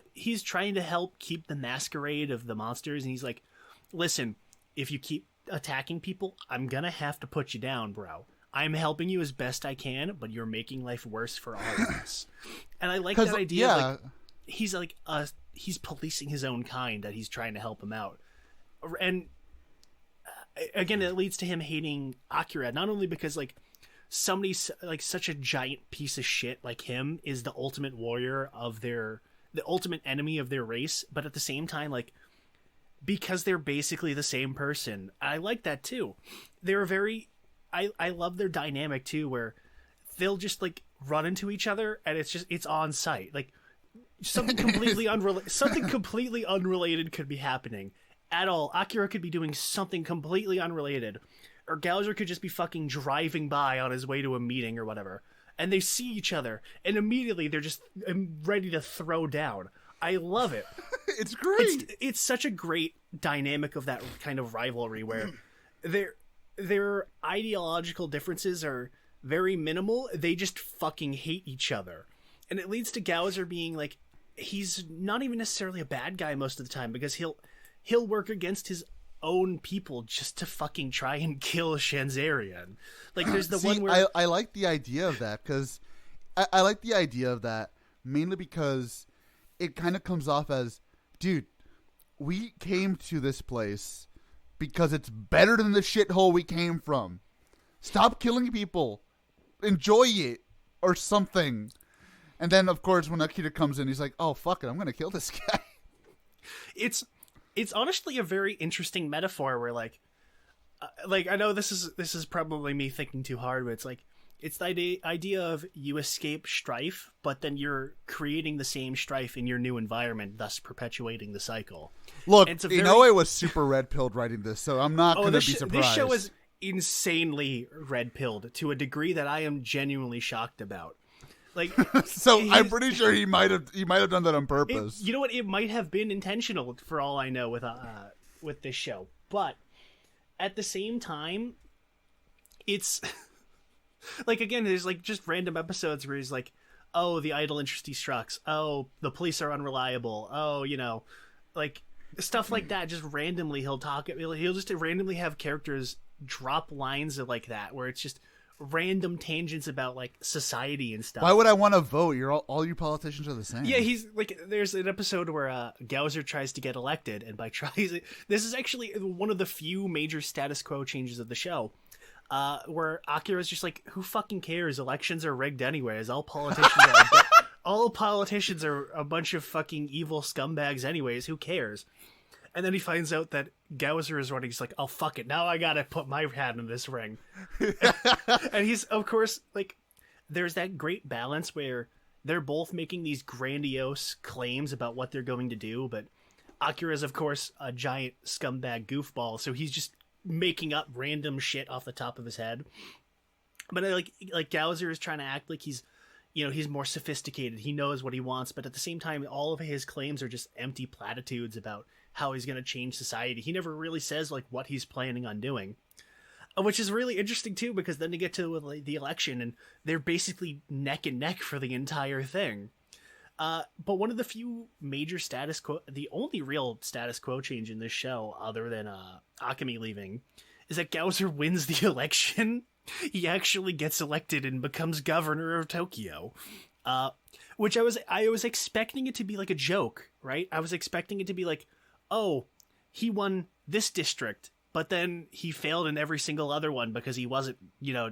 trying to help keep the masquerade of the monsters, and he's like, listen, if you keep attacking people, I'm gonna have to put you down, bro. I'm helping you as best I can, but you're making life worse for all of us. And I like that idea. Yeah. He's policing his own kind, that he's trying to help him out. And again, it leads to him hating Akira, not only because like somebody like such a giant piece of shit like him is the ultimate warrior of the ultimate enemy of their race, but at the same time, like, because they're basically the same person. I like that too. They're I love their dynamic too, where they'll just like run into each other and it's on site. Like something completely unrelated could be happening at all. Akira could be doing something completely unrelated, or Gowser could just be fucking driving by on his way to a meeting or whatever. And they see each other and immediately they're just ready to throw down. I love it. It's great. It's such a great dynamic of that kind of rivalry where their ideological differences are very minimal. They just fucking hate each other. And it leads to Gowser being like, he's not even necessarily a bad guy most of the time, because he'll work against his own people just to fucking try and kill Changerion. Like there's the one where I like the idea of that, because I like the idea of that mainly because it kind of comes off as, dude, we came to this place because it's better than the shithole we came from. Stop killing people. Enjoy it. Or something. And then, of course, when Akira comes in, he's like, oh, fuck it, I'm going to kill this guy. It's honestly a very interesting metaphor where, like I know this is probably me thinking too hard, but it's the idea of you escape strife, but then you're creating the same strife in your new environment, thus perpetuating the cycle. Look, Inoue was super red-pilled writing this, so I'm not going to be surprised. This show is insanely red-pilled to a degree that I am genuinely shocked about. Like, so I'm pretty sure he might have done that on purpose. You know what? It might have been intentional, for all I know, with this show. But at the same time, it's like, again, there's like just random episodes where he's like, "Oh, the idle interest destructs. Oh, the police are unreliable. Oh, like stuff like that." Just randomly, he'll just randomly have characters drop lines of like that, where it's just random tangents about like society and stuff. Why would I want to vote? All you politicians are the same. Yeah, he's like, there's an episode where Gowser tries to get elected, and by tries, this is actually one of the few major status quo changes of the show, where Akira's just like, who fucking cares? Elections are rigged anyways. All politicians are a bunch of fucking evil scumbags anyways. Who cares? And then he finds out that Gowser is running. He's like, oh, fuck it. Now I gotta put my hat in this ring. And he's, of course, like, there's that great balance where they're both making these grandiose claims about what they're going to do, but Akira's, of course, a giant scumbag goofball, so he's just making up random shit off the top of his head. But like Gowser is trying to act like he's more sophisticated. He knows what he wants, but at the same time, all of his claims are just empty platitudes about how he's going to change society. He never really says like what he's planning on doing, which is really interesting too, because then they get to like, the election and they're basically neck and neck for the entire thing. But one of the few major the only real status quo change in this show, other than Akemi leaving, is that Gowser wins the election. He actually gets elected and becomes governor of Tokyo, which I was expecting it to be like a joke, right? I was expecting it to be like, oh, he won this district, but then he failed in every single other one because he wasn't,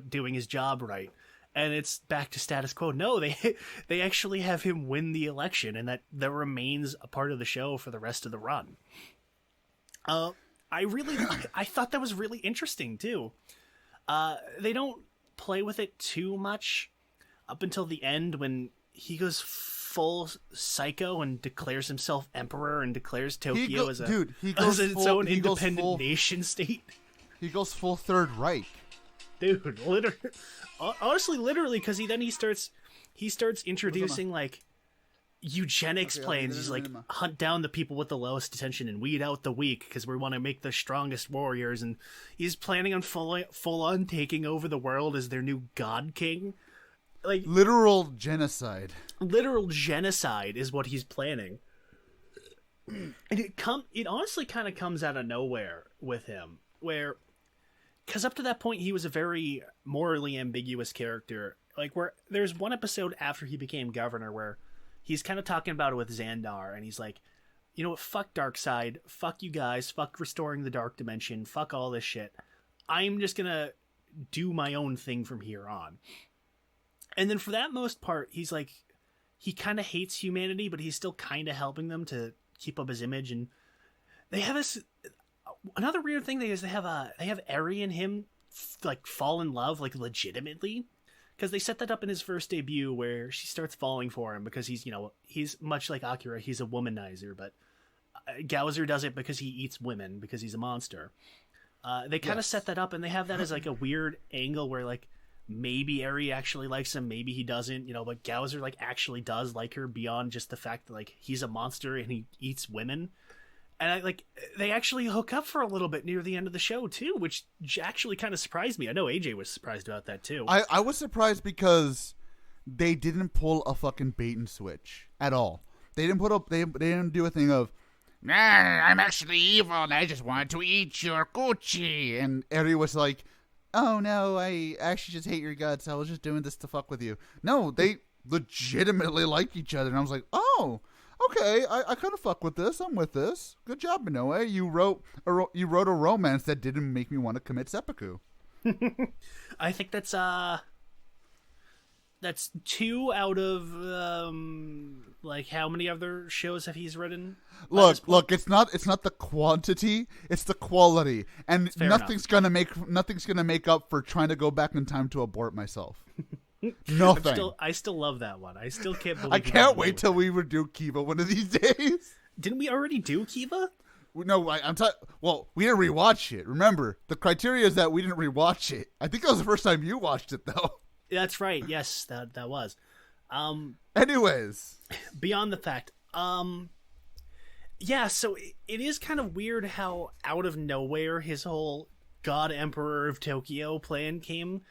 doing his job right. And it's back to status quo. No, they actually have him win the election, and that remains a part of the show for the rest of the run. I thought that was really interesting too. They don't play with it too much up until the end when he goes full psycho and declares himself emperor and declares Tokyo as its own independent nation state. He goes full Third Reich. Dude, literally, because he starts introducing like eugenics plans. He's like, hunt down the people with the lowest attention and weed out the weak because we want to make the strongest warriors. And he's planning on full on taking over the world as their new god king. Like literal genocide. Literal genocide is what he's planning. And it honestly kind of comes out of nowhere with him, because up to that point, he was a very morally ambiguous character. Like, where there's one episode after he became governor where he's kind of talking about it with Xandar, and he's like, you know what, fuck Darkseid, fuck you guys, fuck restoring the Dark Dimension, fuck all this shit. I'm just gonna do my own thing from here on. And then for that most part, he's like, he kind of hates humanity, but he's still kind of helping them to keep up his image. And they have this... Another weird thing they have Eri and him like fall in love like legitimately, because they set that up in his first debut where she starts falling for him because he's much like Akira, he's a womanizer, but Gowser does it because he eats women because he's a monster. They kind of set that up, and they have that as like a weird angle where like maybe Eri actually likes him, maybe he doesn't, but Gowser like actually does like her beyond just the fact that like he's a monster and he eats women. And they actually hook up for a little bit near the end of the show too, which actually kind of surprised me. I know AJ was surprised about that too. I was surprised because they didn't pull a fucking bait and switch at all. They didn't do a thing of, nah, I'm actually evil and I just wanted to eat your Gucci. And Eri was like, oh no, I actually just hate your guts. I was just doing this to fuck with you. No, they legitimately like each other. And I was like, oh, okay, I kind of fuck with this. I'm with this. Good job, Inoue. You wrote a romance that didn't make me want to commit seppuku. I think that's 2 out of like how many other shows have he's written? Look, it's not the quantity, it's the quality, and nothing's gonna make up for trying to go back in time to abort myself. Nothing. I still love that one. I still can't believe. I can't wait till we do Kiva one of these days. Didn't we already do Kiva? No, well, we didn't rewatch it. Remember, the criteria is that we didn't rewatch it. I think that was the first time you watched it, though. That's right. Yes, that was. Anyways, beyond the fact, yeah. So it is kind of weird how out of nowhere his whole God Emperor of Tokyo plan came.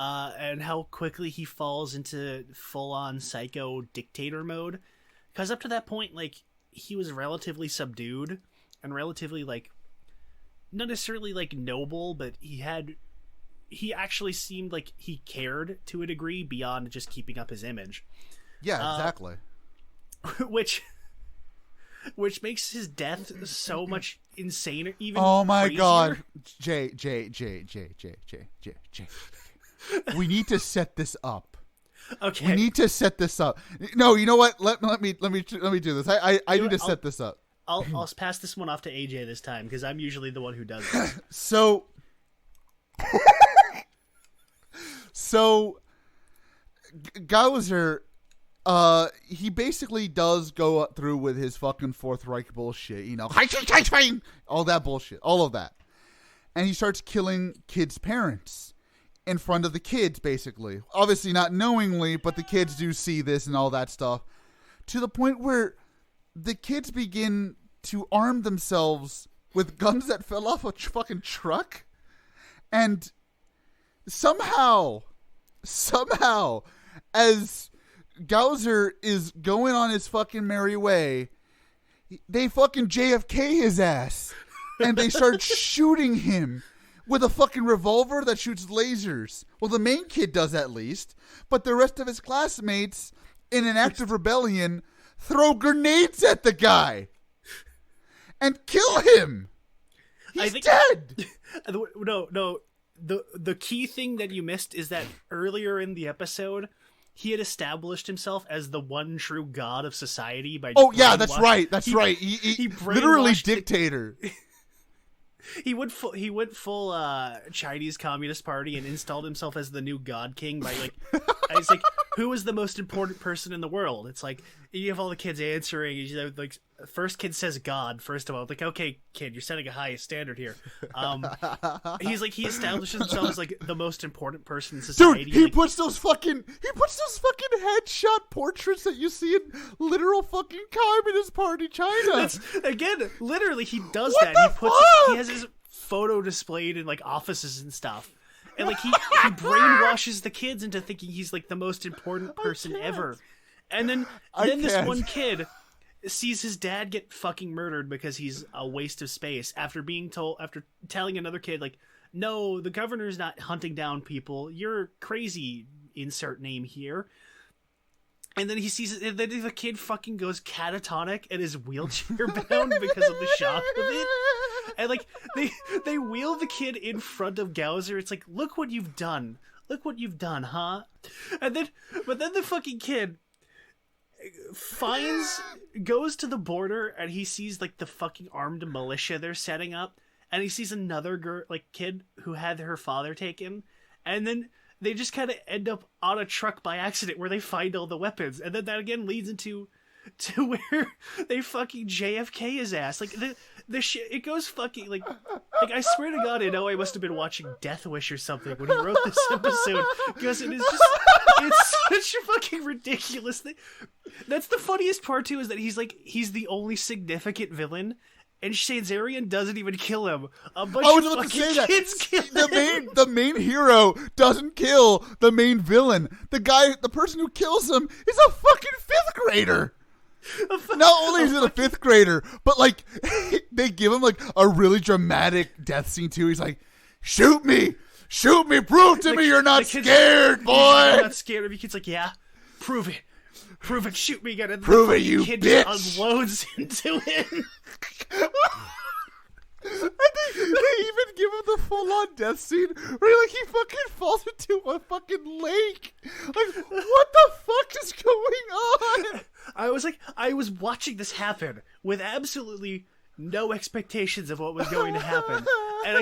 And how quickly he falls into full-on psycho dictator mode. Because up to that point, like, he was relatively subdued and relatively, like, not necessarily, like, noble, but he actually seemed like he cared to a degree beyond just keeping up his image. Yeah, exactly. Which makes his death so much insaner, even oh my crazier. God. Jay. We need to set this up. Okay. We need to set this up. No, you know what? Let me do this. I need to set this up. I'll pass this one off to AJ this time because I'm usually the one who does it. So Gowser, he basically does go through with his fucking Fourth Reich bullshit, you know, all that bullshit, all of that. And he starts killing kids' parents in front of the kids, basically. Obviously not knowingly, but the kids do see this and all that stuff. To the point where the kids begin to arm themselves with guns that fell off a fucking truck. And somehow, as Gowser is going on his fucking merry way, they fucking JFK his ass. And they start shooting him with a fucking revolver that shoots lasers. Well, the main kid does at least. But the rest of his classmates, in an act of rebellion, throw grenades at the guy. And kill him. He's dead. No. The key thing that you missed is that earlier in the episode, he had established himself as the one true god of society by. Oh yeah, that's right. He literally dictator. He went full Chinese Communist Party and installed himself as the new God King by he's like, who is the most important person in the world? It's like you have all the kids answering. You know, like first kid says God. First of all, like, okay, kid, you're setting a high standard here. He establishes himself as like the most important person in society. Dude, he puts those fucking headshot portraits that you see in literal fucking Communist Party China. Again, literally, he does what that. He has his photo displayed in like offices and stuff. And like he brainwashes the kids into thinking he's like the most important person ever. And then this one kid sees his dad get fucking murdered because he's a waste of space after telling another kid like, no, the governor's not hunting down people. You're crazy, insert name here. And then he sees it, and then the kid fucking goes catatonic and is wheelchair bound because of the shock of it. And like they wheel the kid in front of Gowser. It's like, look what you've done. Look what you've done, huh? But then the fucking kid goes to the border and he sees like the fucking armed militia they're setting up, and he sees another kid who had her father taken, and then they just kind of end up on a truck by accident where they find all the weapons, and then that again leads into where they fucking JFK his ass. Like the shit, it goes fucking like I swear to God, Inoue must have been watching Death Wish or something when he wrote this episode, because it's such a fucking ridiculous thing. That's the funniest part too, is that he's the only significant villain. And Changerion doesn't even kill him. A bunch of fucking kids kill him. The main hero doesn't kill the main villain. The person who kills him is a fucking 5th grader. Not only is it a 5th grader, but like they give him like a really dramatic death scene too. He's like, shoot me, prove to me you're not scared, boy. I'm not scared of you. Kid's like, yeah, prove it, shoot me again. And prove it, you kid bitch. Just unloads into him. And they even give him the full-on death scene where he fucking falls into a fucking lake. Like, what the fuck is going on? I was watching this happen with absolutely no expectations of what was going to happen. And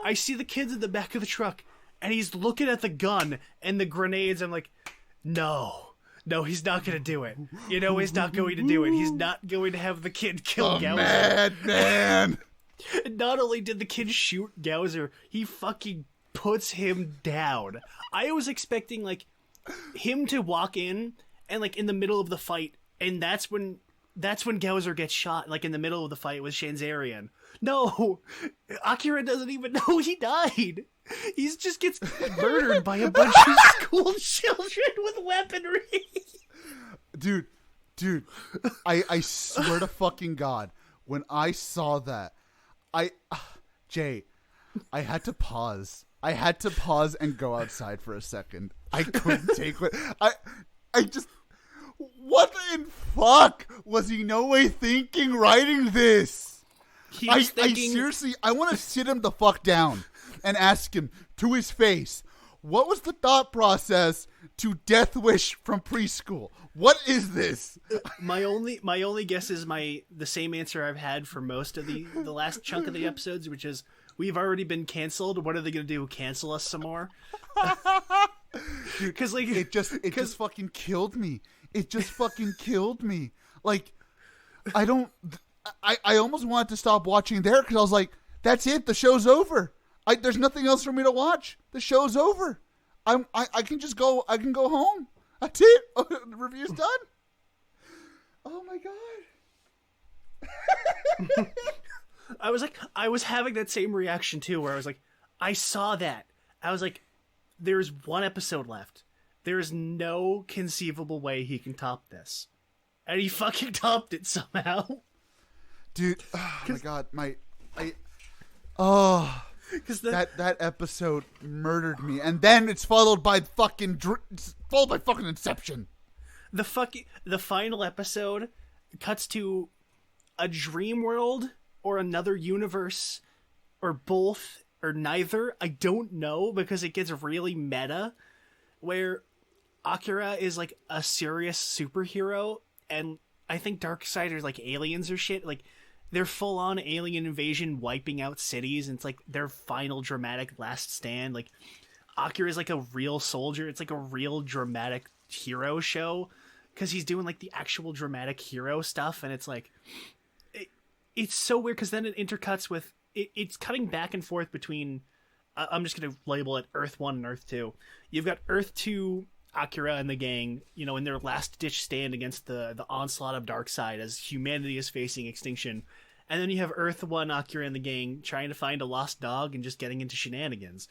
I see the kids in the back of the truck, and he's looking at the gun and the grenades. I'm like, no, he's not going to do it. You know, he's not going to do it. He's not going to have the kid kill Gowser. Madman. Not only did the kid shoot Gowser, he fucking puts him down. I was expecting like him to walk in and like in the middle of the fight, and that's when Gowser gets shot, like in the middle of the fight with Changerion. No, Akira doesn't even know he died. He just gets murdered by a bunch of school children with weaponry. Dude, I swear to fucking God, when I saw that, Jay, I had to pause. I had to pause and go outside for a second. I couldn't take it. I just, what in fuck was Inoue thinking writing this? I seriously, I want to sit him the fuck down and ask him to his face, what was the thought process to Death Wish from preschool? What is this? My only guess is the same answer I've had for most of the last chunk of the episodes, which is we've already been canceled. What are they going to do? Cancel us some more? Dude, because like it just fucking killed me. It just fucking killed me. Like, I almost wanted to stop watching there because I was like, that's it. The show's over. There's nothing else for me to watch. The show's over. I can just go. I can go home. That's it. The review's done. Oh my god. I was having that same reaction too, where I was like, I saw that. I was like, there's one episode left. There's no conceivable way he can top this. And he fucking topped it somehow. Dude, oh my god, that episode murdered me. And then it's followed by fucking Inception. The final episode cuts to a dream world or another universe or both or neither. I don't know, because it gets really meta, where Akira is like a serious superhero, and I think Darkseids are like aliens or shit. Like, they're full on alien invasion, wiping out cities, and it's like their final dramatic last stand. Like, Akira is like a real soldier. It's like a real dramatic hero show, because he's doing like the actual dramatic hero stuff, and it's like it's so weird, because then it intercuts with it's cutting back and forth between I'm just gonna label it Earth 1 and Earth 2. You've got Earth 2 Akira and the gang, in their last ditch stand against the onslaught of Darkseid as humanity is facing extinction. And then you have Earth 1 Akira and the gang trying to find a lost dog and just getting into shenanigans.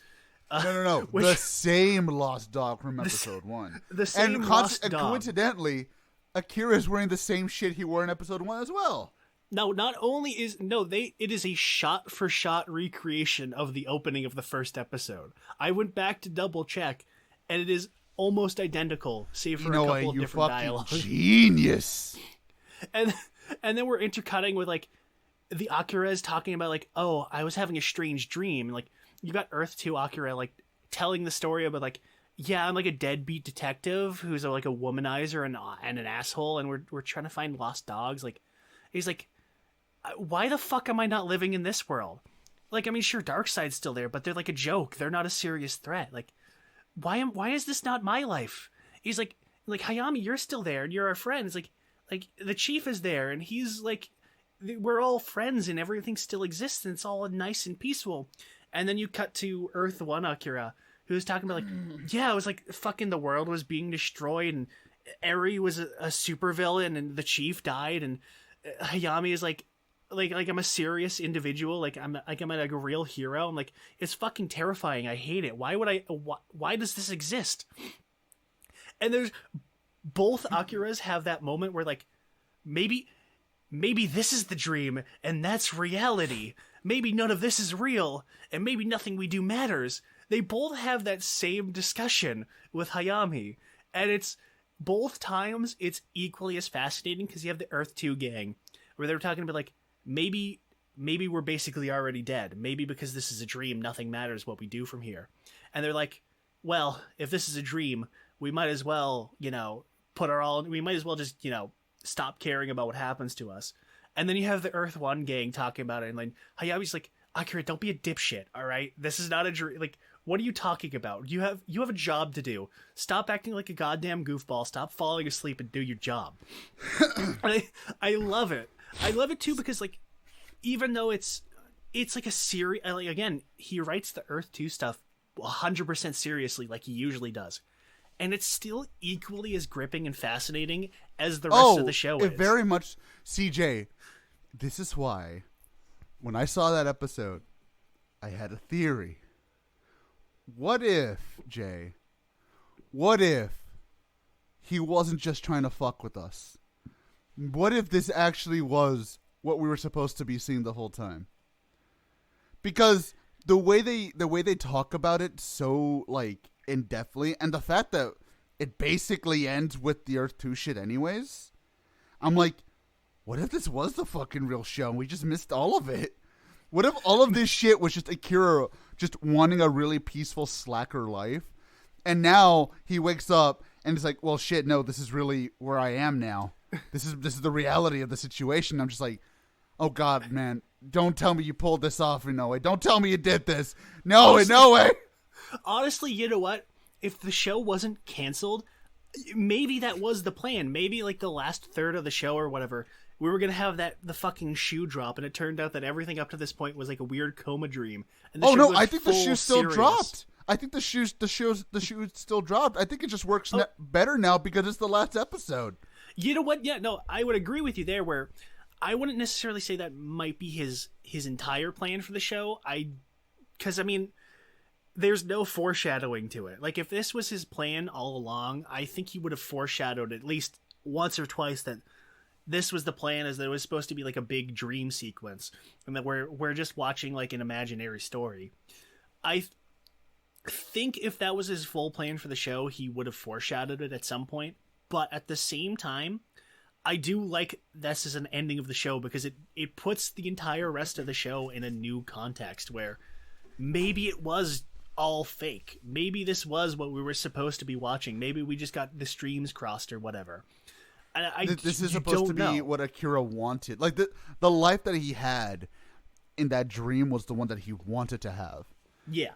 No. The same lost dog from episode 1. The same lost dog. And coincidentally, Akira is wearing the same shit he wore in episode 1 as well. No, not only it is a shot-for-shot recreation of the opening of the first episode. I went back to double check, and it is almost identical, save for a couple of different dialogues. Genius. And then we're intercutting with like the Akira is talking about like, oh, I was having a strange dream. And like, you got Earth 2 Akira like telling the story about like, yeah, I'm like a deadbeat detective who's like a womanizer and an asshole, and we're trying to find lost dogs. Like, he's like, why the fuck am I not living in this world? Like, I mean, sure, Darkseid's still there, but they're like a joke. They're not a serious threat. Like, why is this not my life? He's like Hayami, you're still there and you're our friends. Like the chief is there and he's like, we're all friends and everything still exists and it's all nice and peaceful. And then you cut to Earth 1 Akira, who's talking about like, yeah, it was like fucking the world was being destroyed and Eri was a supervillain and the chief died, and Hayami is like I'm a serious individual. Like I'm like a real hero. I'm like, it's fucking terrifying. I hate it. Why does this exist? And there's both Akiras have that moment where like, maybe this is the dream and that's reality. Maybe none of this is real and maybe nothing we do matters. They both have that same discussion with Hayami, and it's both times it's equally as fascinating, because you have the Earth 2 gang where they're talking about like, maybe we're basically already dead. Maybe because this is a dream, nothing matters what we do from here. And they're like, well, if this is a dream, we might as well, we might as well just, stop caring about what happens to us. And then you have the Earth 1 gang talking about it, and like Hayami's like, Akira, don't be a dipshit, all right? This is not a dream. Like, what are you talking about? You have a job to do. Stop acting like a goddamn goofball. Stop falling asleep and do your job. And I love it. I love it too, because like, even though it's like a series, like, again, he writes the Earth 2 stuff 100% seriously, like he usually does, and it's still equally as gripping and fascinating as the rest of the show is. Very much, CJ. This is why, when I saw that episode, I had a theory. What if, Jay? What if he wasn't just trying to fuck with us? What if this actually was what we were supposed to be seeing the whole time? Because the way they talk about it so like in-depthly, and the fact that it basically ends with the Earth 2 shit anyways, I'm like, what if this was the fucking real show and we just missed all of it? What if all of this shit was just Akira just wanting a really peaceful slacker life, and now he wakes up and it's like, well, shit, no, this is really where I am now. This is the reality of the situation. I'm just like, oh god, man, don't tell me you pulled this off, Inoue. Don't tell me you did this. No, Inoue. Honestly, you know what? if the show wasn't canceled, maybe that was the plan. Maybe like the last third of the show or whatever, we were gonna have the fucking shoe drop, and it turned out that everything up to this point was like a weird coma dream. And the Oh show no, was I think the full shoe still serious. dropped. I think the shoe still dropped. I think it just works better now because it's the last episode. You know what? Yeah, no, I would agree with you there. Where I wouldn't necessarily say that might be his entire plan for the show. Because I mean, there's no foreshadowing to it. Like if this was his plan all along, I think he would have foreshadowed at least once or twice that this was the plan, as there was supposed to be like a big dream sequence, and that we're just watching like an imaginary story. I think if that was his full plan for the show, he would have foreshadowed it at some point. But at the same time, I do like this as an ending of the show because it puts the entire rest of the show in a new context where maybe it was all fake. Maybe this was what we were supposed to be watching. Maybe we just got the streams crossed or whatever. This is supposed to be what Akira wanted. Like the life that he had in that dream was the one that he wanted to have. Yeah.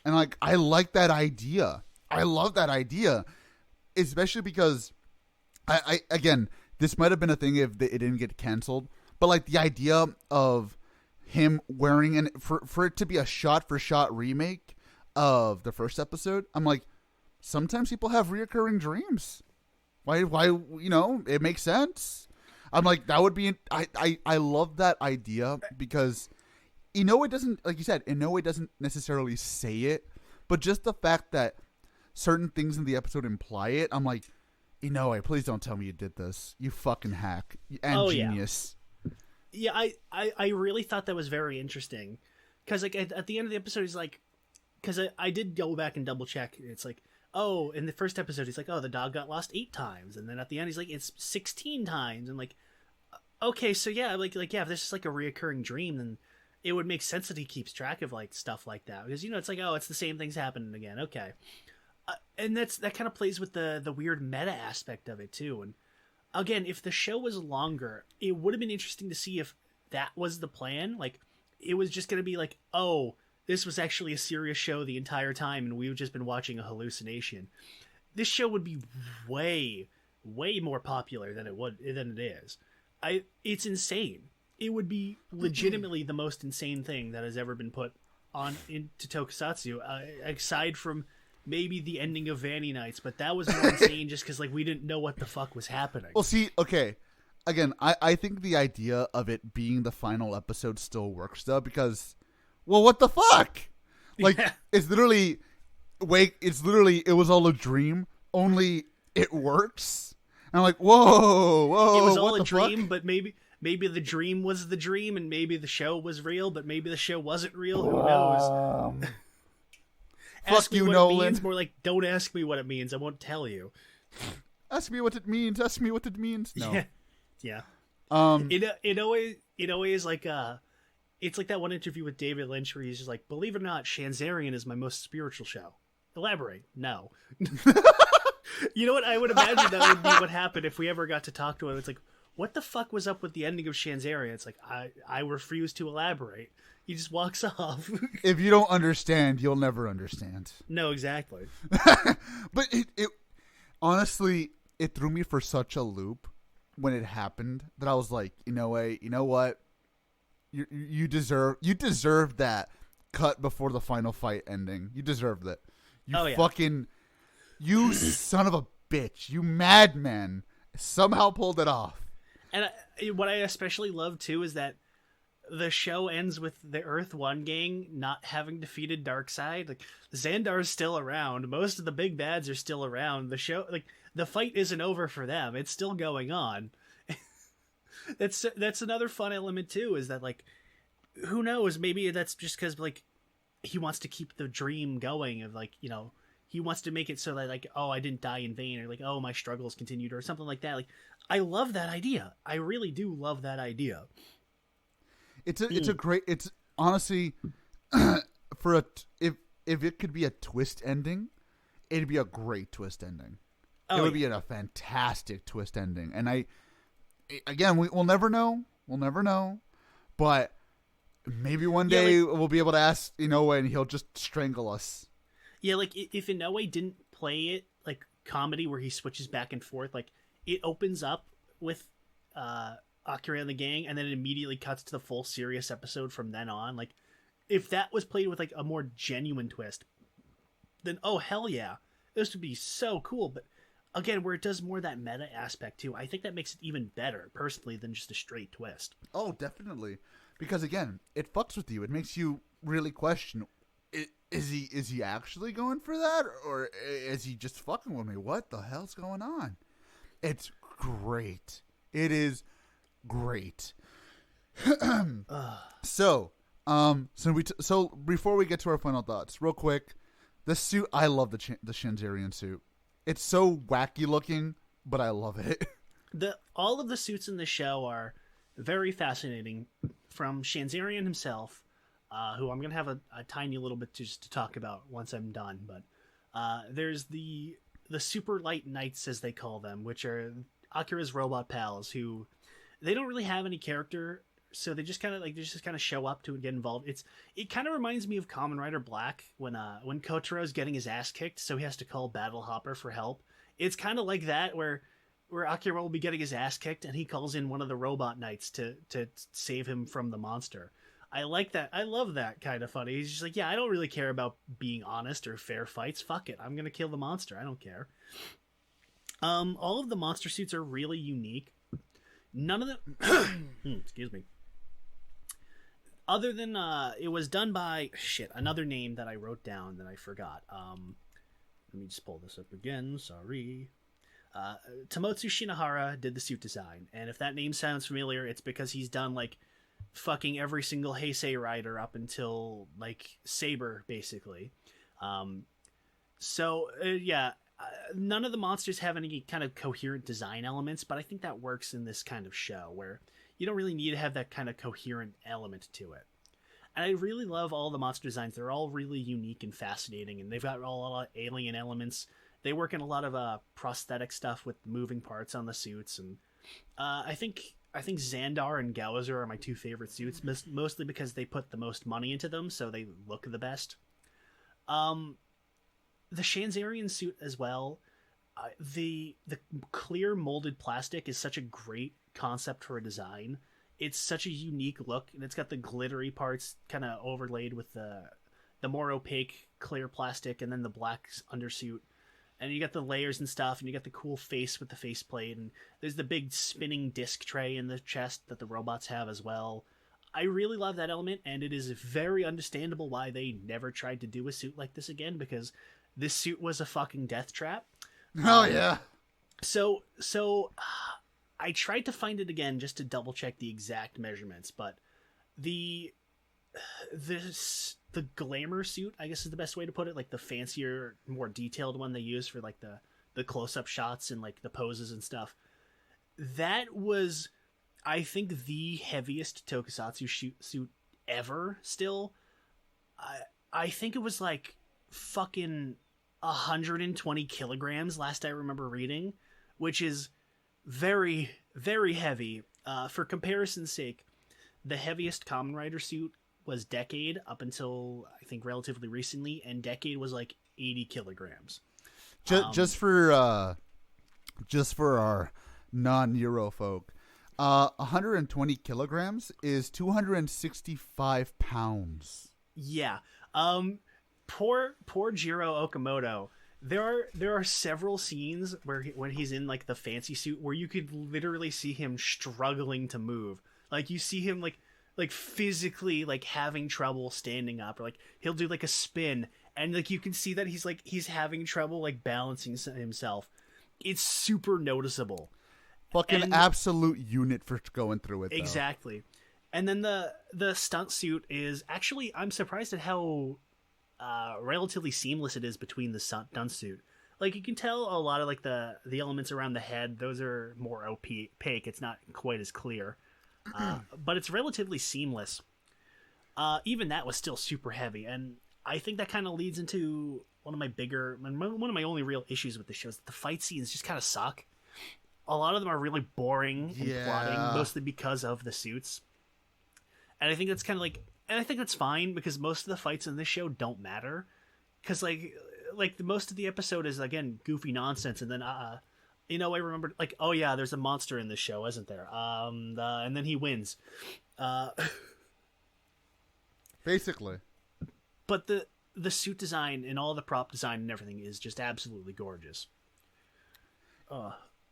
And like I like that idea. I love that idea. Especially because I again, this might have been a thing if it didn't get canceled, but like the idea of him wearing for it to be a shot for shot remake of the first episode, I'm like, sometimes people have reoccurring dreams. Why it makes sense. I'm like, that would be I love that idea because Inoue doesn't, like you said, Inoue doesn't necessarily say it, but just the fact that certain things in the episode imply it, I'm like, Inoue, please don't tell me you did this. You fucking hack and genius. Yeah, I really thought that was very interesting because like at the end of the episode, he's like, because I did go back and double check. It's like, oh, in the first episode, he's like, oh, the dog got lost 8 times, and then at the end, he's like, it's 16 times, and like, okay, so yeah, like yeah, if this is like a reoccurring dream, then it would make sense that he keeps track of like stuff like that because it's like, oh, it's the same things happening again. Okay. And that kind of plays with the weird meta aspect of it too. And again, if the show was longer, it would have been interesting to see if that was the plan. Like it was just going to be like, oh, this was actually a serious show the entire time and we've just been watching a hallucination. This show would be way, way more popular than it is. It's insane. It would be legitimately the most insane thing that has ever been put on into Tokusatsu, aside from maybe the ending of Vanny Nights, but that was more insane just because like we didn't know what the fuck was happening. Well, see, okay, again, I think the idea of it being the final episode still works though because, well, what the fuck? Like it's literally, it was all a dream. Only it works. And I'm like, whoa, it was all what a the dream, fuck? but maybe the dream was the dream, and maybe the show was real, but maybe the show wasn't real. Who knows? Ask me you, what Nolan. it means. More like, don't ask me what it means. I won't tell you. Ask me what it means. Ask me what it means. No. Yeah. It always like it's like that one interview with David Lynch where he's just like, believe it or not, Changerion is my most spiritual show. Elaborate. No. You know what? I would imagine that would be what happened if we ever got to talk to him. It's like, what the fuck was up with the ending of Changerion? It's like, I refuse to elaborate. He just walks off. If you don't understand, you'll never understand. No, exactly. But it honestly, it threw me for such a loop when it happened that I was like, you know what? You deserve that cut before the final fight ending. You deserved it. You son of a bitch. You madman. Somehow pulled it off. And what I especially love too is that the show ends with the Earth One gang not having defeated Darkseid. Like Xandar is still around. Most of the big bads are still around. The show, like the fight isn't over for them. It's still going on. That's another fun element too. Is that like, who knows? Maybe that's just because like he wants to keep the dream going of like he wants to make it so that like, oh, I didn't die in vain, or like, oh, my struggles continued, or something like that. Like, I love that idea. I really do love that idea. It's honestly if it could be a twist ending, it'd be a great twist ending. It would be a fantastic twist ending. And we'll never know. We'll never know. But maybe one day we'll be able to ask Inoue and he'll just strangle us. Yeah, like if Inoue didn't play it like comedy where he switches back and forth. Like it opens up with Akira and the gang, and then it immediately cuts to the full serious episode from then on. Like if that was played with like a more genuine twist, then oh hell yeah, this would be so cool. But again, where it does more of that meta aspect too, I think that makes it even better personally than just a straight twist. Oh, definitely. Because again, it fucks with you. It makes you really question: is he actually going for that, or is he just fucking with me? What the hell's going on? It's great. It is great. So before we get to our final thoughts, real quick, the suit. I love the Changerion suit. It's so wacky looking, but I love it. All of the suits in the show are very fascinating. From Changerion himself, who I'm going to have a tiny little bit just to talk about once I'm done. But there's the super light knights, as they call them, which are Akira's robot pals, who they don't really have any character, so they just kind of show up to get involved. It kind of reminds me of Kamen Rider Black when Kotaro's getting his ass kicked, so he has to call Battle Hopper for help. It's kind of like that where Akira will be getting his ass kicked and he calls in one of the robot knights to save him from the monster. I like that. I love that kind of funny. He's just like, yeah, I don't really care about being honest or fair fights. Fuck it. I'm going to kill the monster. I don't care. All of the monster suits are really unique. None of them, excuse me. Other than, it was done by, another name that I wrote down that I forgot. Let me just pull this up again. Sorry. Tomotsu Shinohara did the suit design, and if that name sounds familiar, it's because he's done like fucking every single Heisei rider up until like Saber, basically. None of the monsters have any kind of coherent design elements, but I think that works in this kind of show where you don't really need to have that kind of coherent element to it. And I really love all the monster designs. They're all really unique and fascinating, and they've got a lot of alien elements. They work in a lot of prosthetic stuff with moving parts on the suits, and I think Xandar and Gowser are my two favorite suits, mostly because they put the most money into them, so they look the best. The Changerion suit as well. The clear molded plastic is such a great concept for a design. It's such a unique look, and it's got the glittery parts kind of overlaid with the more opaque clear plastic, and then the black undersuit. And you got the layers and stuff, and you got the cool face with the faceplate, and there's the big spinning disc tray in the chest that the robots have as well. I really love that element, and it is very understandable why they never tried to do a suit like this again, because this suit was a fucking death trap. Oh, yeah. So I tried to find it again just to double check the exact measurements, but the glamour suit, I guess is the best way to put it, like the fancier, more detailed one they use for like the close-up shots and like the poses and stuff. That was, I think, the heaviest tokusatsu suit ever still. I think it was like fucking 120 kilograms last I remember reading, which is very, very heavy. For comparison's sake, the heaviest Kamen Rider suit was Decade up until I think relatively recently, and Decade was like 80 kilograms. Just for our non-Euro folk, 120 kilograms is 265 pounds. Yeah. Poor Jiro Okamoto. There are several scenes where when he's in like the fancy suit where you could literally see him struggling to move. Like you see him like physically like having trouble standing up, or like he'll do like a spin and like you can see that he's having trouble like balancing himself. It's super noticeable. Fucking absolute unit for going through it, though. Exactly. And then the stunt suit is actually, I'm surprised at how relatively seamless it is between the stunt suit. Like you can tell a lot of like the elements around the head, those are more opaque. It's not quite as clear. But it's relatively seamless. Even that was still super heavy, and I think that kind of leads into one of my only real issues with the show is that the fight scenes just kind of suck. A lot of them are really boring and plotting, mostly because of the suits. And I think that's kind of like, and I think that's fine because most of the fights in this show don't matter. Because like like the most of the episode is again goofy nonsense, and then I remembered like, oh yeah, there's a monster in this show, isn't there? And then he wins. Basically. But the suit design and all the prop design and everything is just absolutely gorgeous.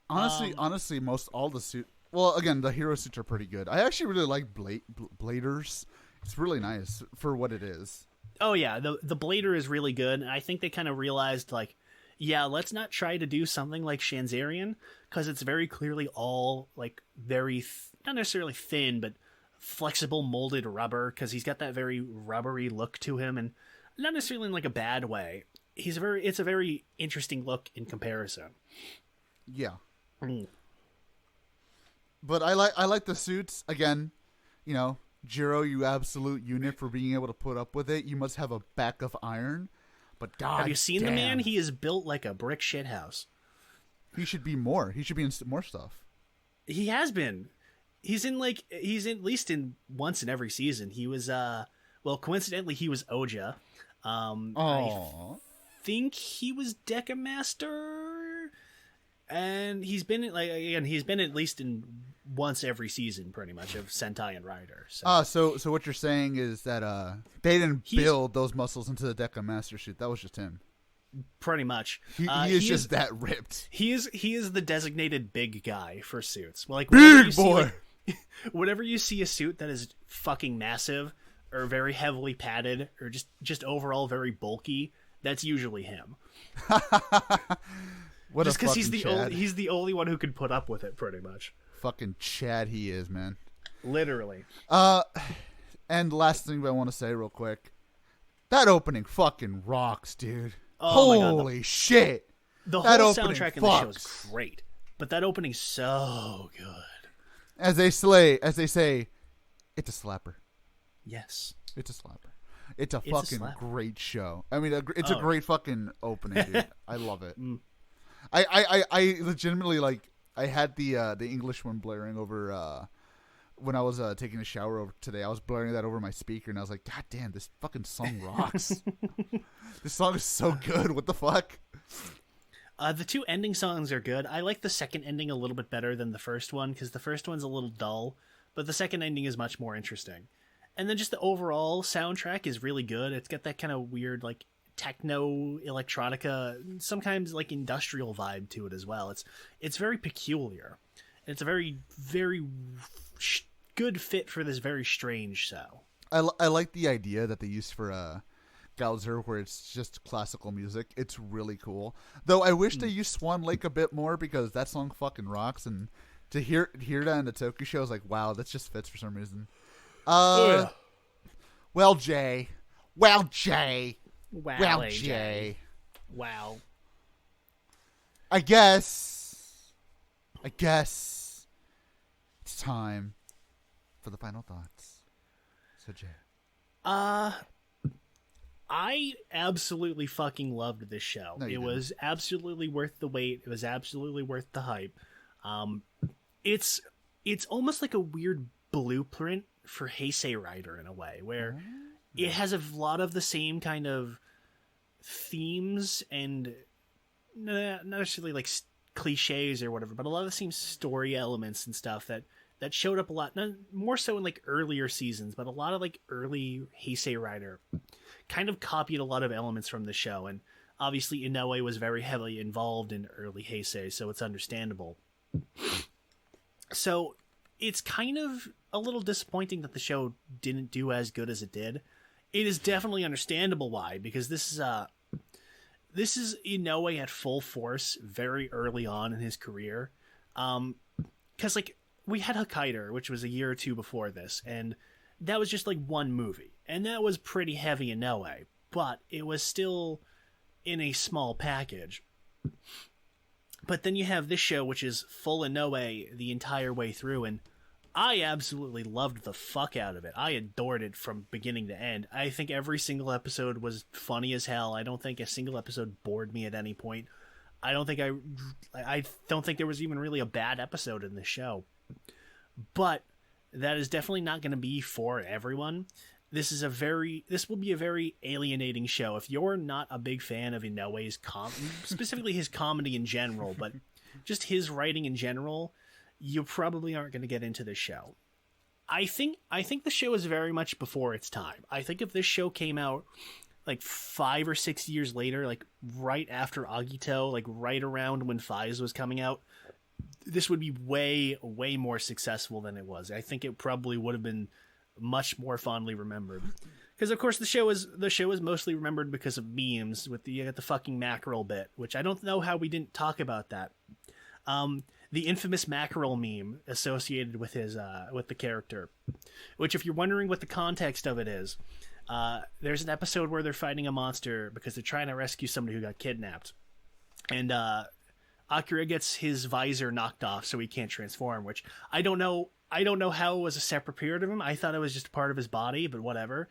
Honestly, most all the suit. Well, again, the hero suits are pretty good. I actually really like Bladers. It's really nice for what it is. Oh yeah, the Blader is really good, and I think they kind of realized like, yeah, let's not try to do something like Changerion, because it's very clearly all like very not necessarily thin, but flexible molded rubber, because he's got that very rubbery look to him, and not necessarily in like a bad way. It's a very interesting look in comparison. Yeah. But I like the suits. Again, Jiro, you absolute unit for being able to put up with it. You must have a back of iron. But God, have you seen damn. the man? He is built like a brick shithouse. He should be more. He should be in more stuff. He has been. He's at least in once in every season. He was coincidentally he was Oja. I think he was Deca Master, and he's been at least in once every season, pretty much, of Sentai and Rider. So what you're saying is that they didn't build those muscles into the Deca Master suit. That was just him. Pretty much. He is just that ripped. He is the designated big guy for suits. Well, like big boy. Whenever you see a suit that is fucking massive or very heavily padded or just overall very bulky, that's usually him. Just because he's the only one who could put up with it, pretty much. Fucking Chad he is, man. Literally. And last thing I want to say real quick. That opening fucking rocks, dude. Oh Holy shit. The whole soundtrack in the show is great. But that opening's so good. As they say, it's a slapper. Yes. It's a slapper. It's a fucking great show. I mean, it's a great fucking opening, dude. I love it. I legitimately I had the English one blaring over when I was taking a shower over today. I was blaring that over my speaker, and I was like, God damn, this fucking song rocks. This song is so good. What the fuck? The two ending songs are good. I like the second ending a little bit better than the first one, because the first one's a little dull, but the second ending is much more interesting. And then just the overall soundtrack is really good. It's got that kind of weird, like, techno electronica, sometimes like industrial vibe to it as well. It's very peculiar. And it's a very, very good fit for this very strange show. I like the idea that they used for Gauzer, where it's just classical music. It's really cool. Though I wish they used Swan Lake a bit more, because that song fucking rocks, and to hear that in the Toku show is like, wow, that just fits for some reason. Yeah. Well, Jay. Wow, Jay. Wow. I guess it's time for the final thoughts. So, Jay. I absolutely fucking loved this show. No, it was absolutely worth the wait. It was absolutely worth the hype. It's almost like a weird blueprint for Heisei Rider in a way, where it has a lot of the same kind of themes and not necessarily like cliches or whatever, but a lot of the same story elements and stuff that showed up a lot, not more so in like earlier seasons, but a lot of like early Heisei Rider kind of copied a lot of elements from the show. And obviously Inoue was very heavily involved in early Heisei, so it's understandable. So it's kind of a little disappointing that the show didn't do as good as it did. It is definitely understandable why, because this is Inoue at full force very early on in his career. Because like we had Hokkaido, which was a year or two before this, and that was just like one movie, and that was pretty heavy Inoue, but it was still in a small package. But then you have this show, which is full Inoue the entire way through, and I absolutely loved the fuck out of it. I adored it from beginning to end. I think every single episode was funny as hell. I don't think a single episode bored me at any point. I don't think there was even really a bad episode in this show. But that is definitely not going to be for everyone. this will be a very alienating show. If you're not a big fan of Inoue's specifically his comedy in general, but just his writing in general, you probably aren't going to get into this show. I think the show is very much before its time. I think if this show came out like 5 or 6 years later, like right after Agito, like right around when Faiz was coming out, this would be way, way more successful than it was. I think it probably would have been much more fondly remembered. Because of course the show is mostly remembered because of memes with the fucking mackerel bit, which I don't know how we didn't talk about that. The infamous mackerel meme associated with his with the character, which if you're wondering what the context of it is, there's an episode where they're fighting a monster because they're trying to rescue somebody who got kidnapped, and Akira gets his visor knocked off so he can't transform, which I don't know how it was a separate period of him. I thought it was just a part of his body, but whatever.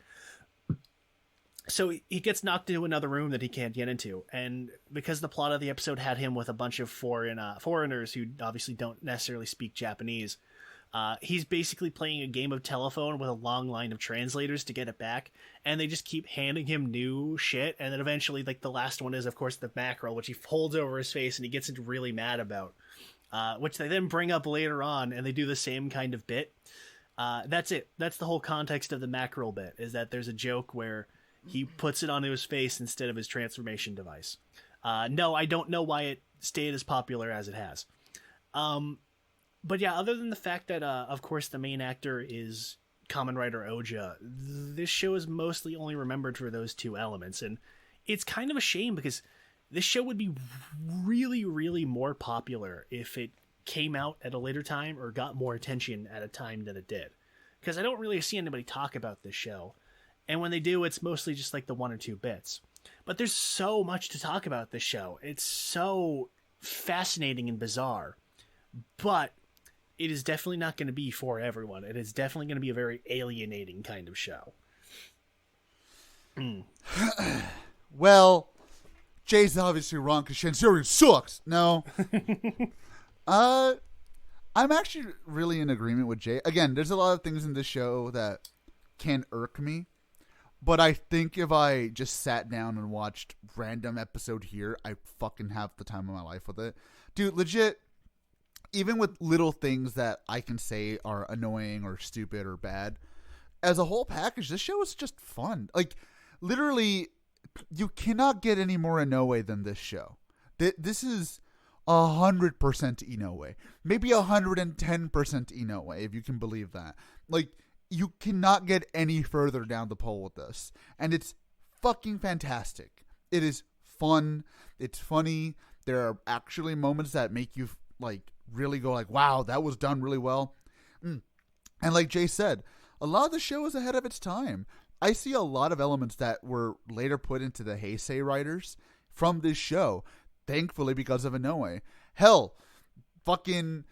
So he gets knocked into another room that he can't get into, and because the plot of the episode had him with a bunch of foreigners who obviously don't necessarily speak Japanese, he's basically playing a game of telephone with a long line of translators to get it back, and they just keep handing him new shit, and then eventually, like, the last one is, of course, the mackerel, which he holds over his face and he gets really mad about, which they then bring up later on, and they do the same kind of bit. That's it. That's the whole context of the mackerel bit, is that there's a joke where he puts it onto his face instead of his transformation device. No, I don't know why it stayed as popular as it has. But yeah, other than the fact that, of course, the main actor is Kamen Rider Oja, this show is mostly only remembered for those two elements. And it's kind of a shame because this show would be really, really more popular if it came out at a later time or got more attention at a time than it did. Because I don't really see anybody talk about this show. And when they do, it's mostly just like the 1 or 2 bits. But there's so much to talk about this show. It's so fascinating and bizarre. But it is definitely not going to be for everyone. It is definitely going to be a very alienating kind of show. Well, Jay's obviously wrong because Changerion sucks. No. I'm actually really in agreement with Jay. Again, there's a lot of things in this show that can irk me. But I think if I just sat down and watched random episode here, I fucking have the time of my life with it. Dude, legit, even with little things that I can say are annoying or stupid or bad, as a whole package, this show is just fun. Like, literally, you cannot get any more Inoue than this show. This is 100% Inoue. Maybe 110% Inoue, if you can believe that. Like, you cannot get any further down the pole with this. And it's fucking fantastic. It is fun. It's funny. There are actually moments that make you, like, really go like, wow, that was done really well. And like Jay said, a lot of the show is ahead of its time. I see a lot of elements that were later put into the Heisei writers from this show, thankfully because of Inoue. Hell, fucking,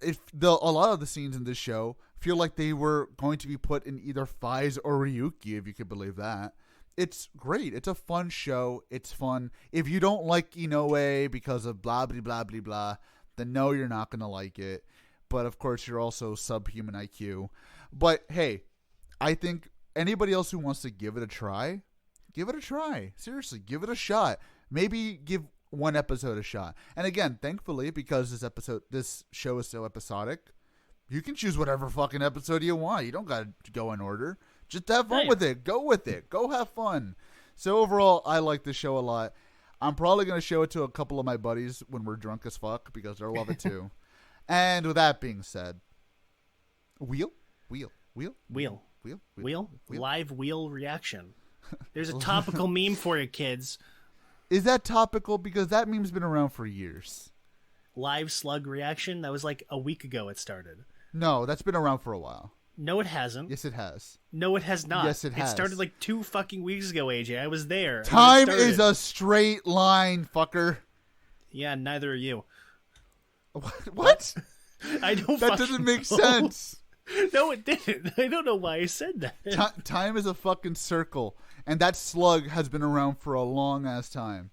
a lot of the scenes in this show feel like they were going to be put in either Faiz or Ryuki, if you could believe that. It's great. It's a fun show. It's fun. If you don't like Inoue because of blah, blah, blah, blah, blah, then no, you're not going to like it. But, of course, you're also subhuman IQ. But, hey, I think anybody else who wants to give it a try, give it a try. Seriously, give it a shot. Maybe give one episode a shot. And again, thankfully, because this show is so episodic, you can choose whatever fucking episode you want. You don't got to go in order. Just have fun with it. Go with it. Go have fun. So overall, I like this show a lot. I'm probably going to show it to a couple of my buddies when we're drunk as fuck because they'll love it too. And with that being said, wheel. Live wheel reaction. There's a topical meme for you, kids. Is that topical? Because that meme's been around for years. Live slug reaction? That was like a week ago it started. No, that's been around for a while. No, it hasn't. Yes, it has. No, it has not. Yes, it has. It started like 2 fucking weeks ago, AJ. I was there. Time is a straight line, fucker. Yeah, neither are you. What? I don't. That doesn't make sense. No, it didn't. I don't know why I said that. Time is a fucking circle, and that slug has been around for a long ass time.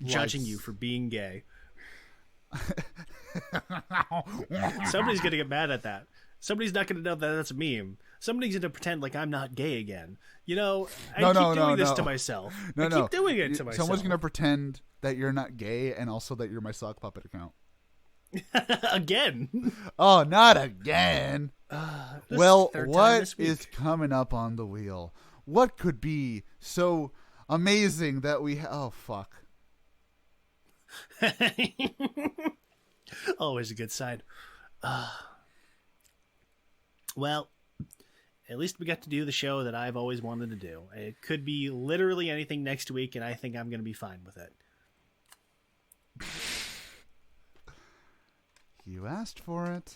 Judging you for being gay. Somebody's gonna get mad at that. Somebody's not going to know that that's a meme. Somebody's going to pretend like I'm not gay again. You know, I No, keep no, doing no, this no. to myself. No, I keep doing it to myself. Someone's going to pretend that you're not gay and also that you're my sock puppet account. Again. Oh, not again. This Well, third time what this week. is coming up on the wheel? What could be so amazing that we oh, fuck. Always a good sign. Well, at least we got to do the show that I've always wanted to do. It could be literally anything next week, and I think I'm going to be fine with it. You asked for it.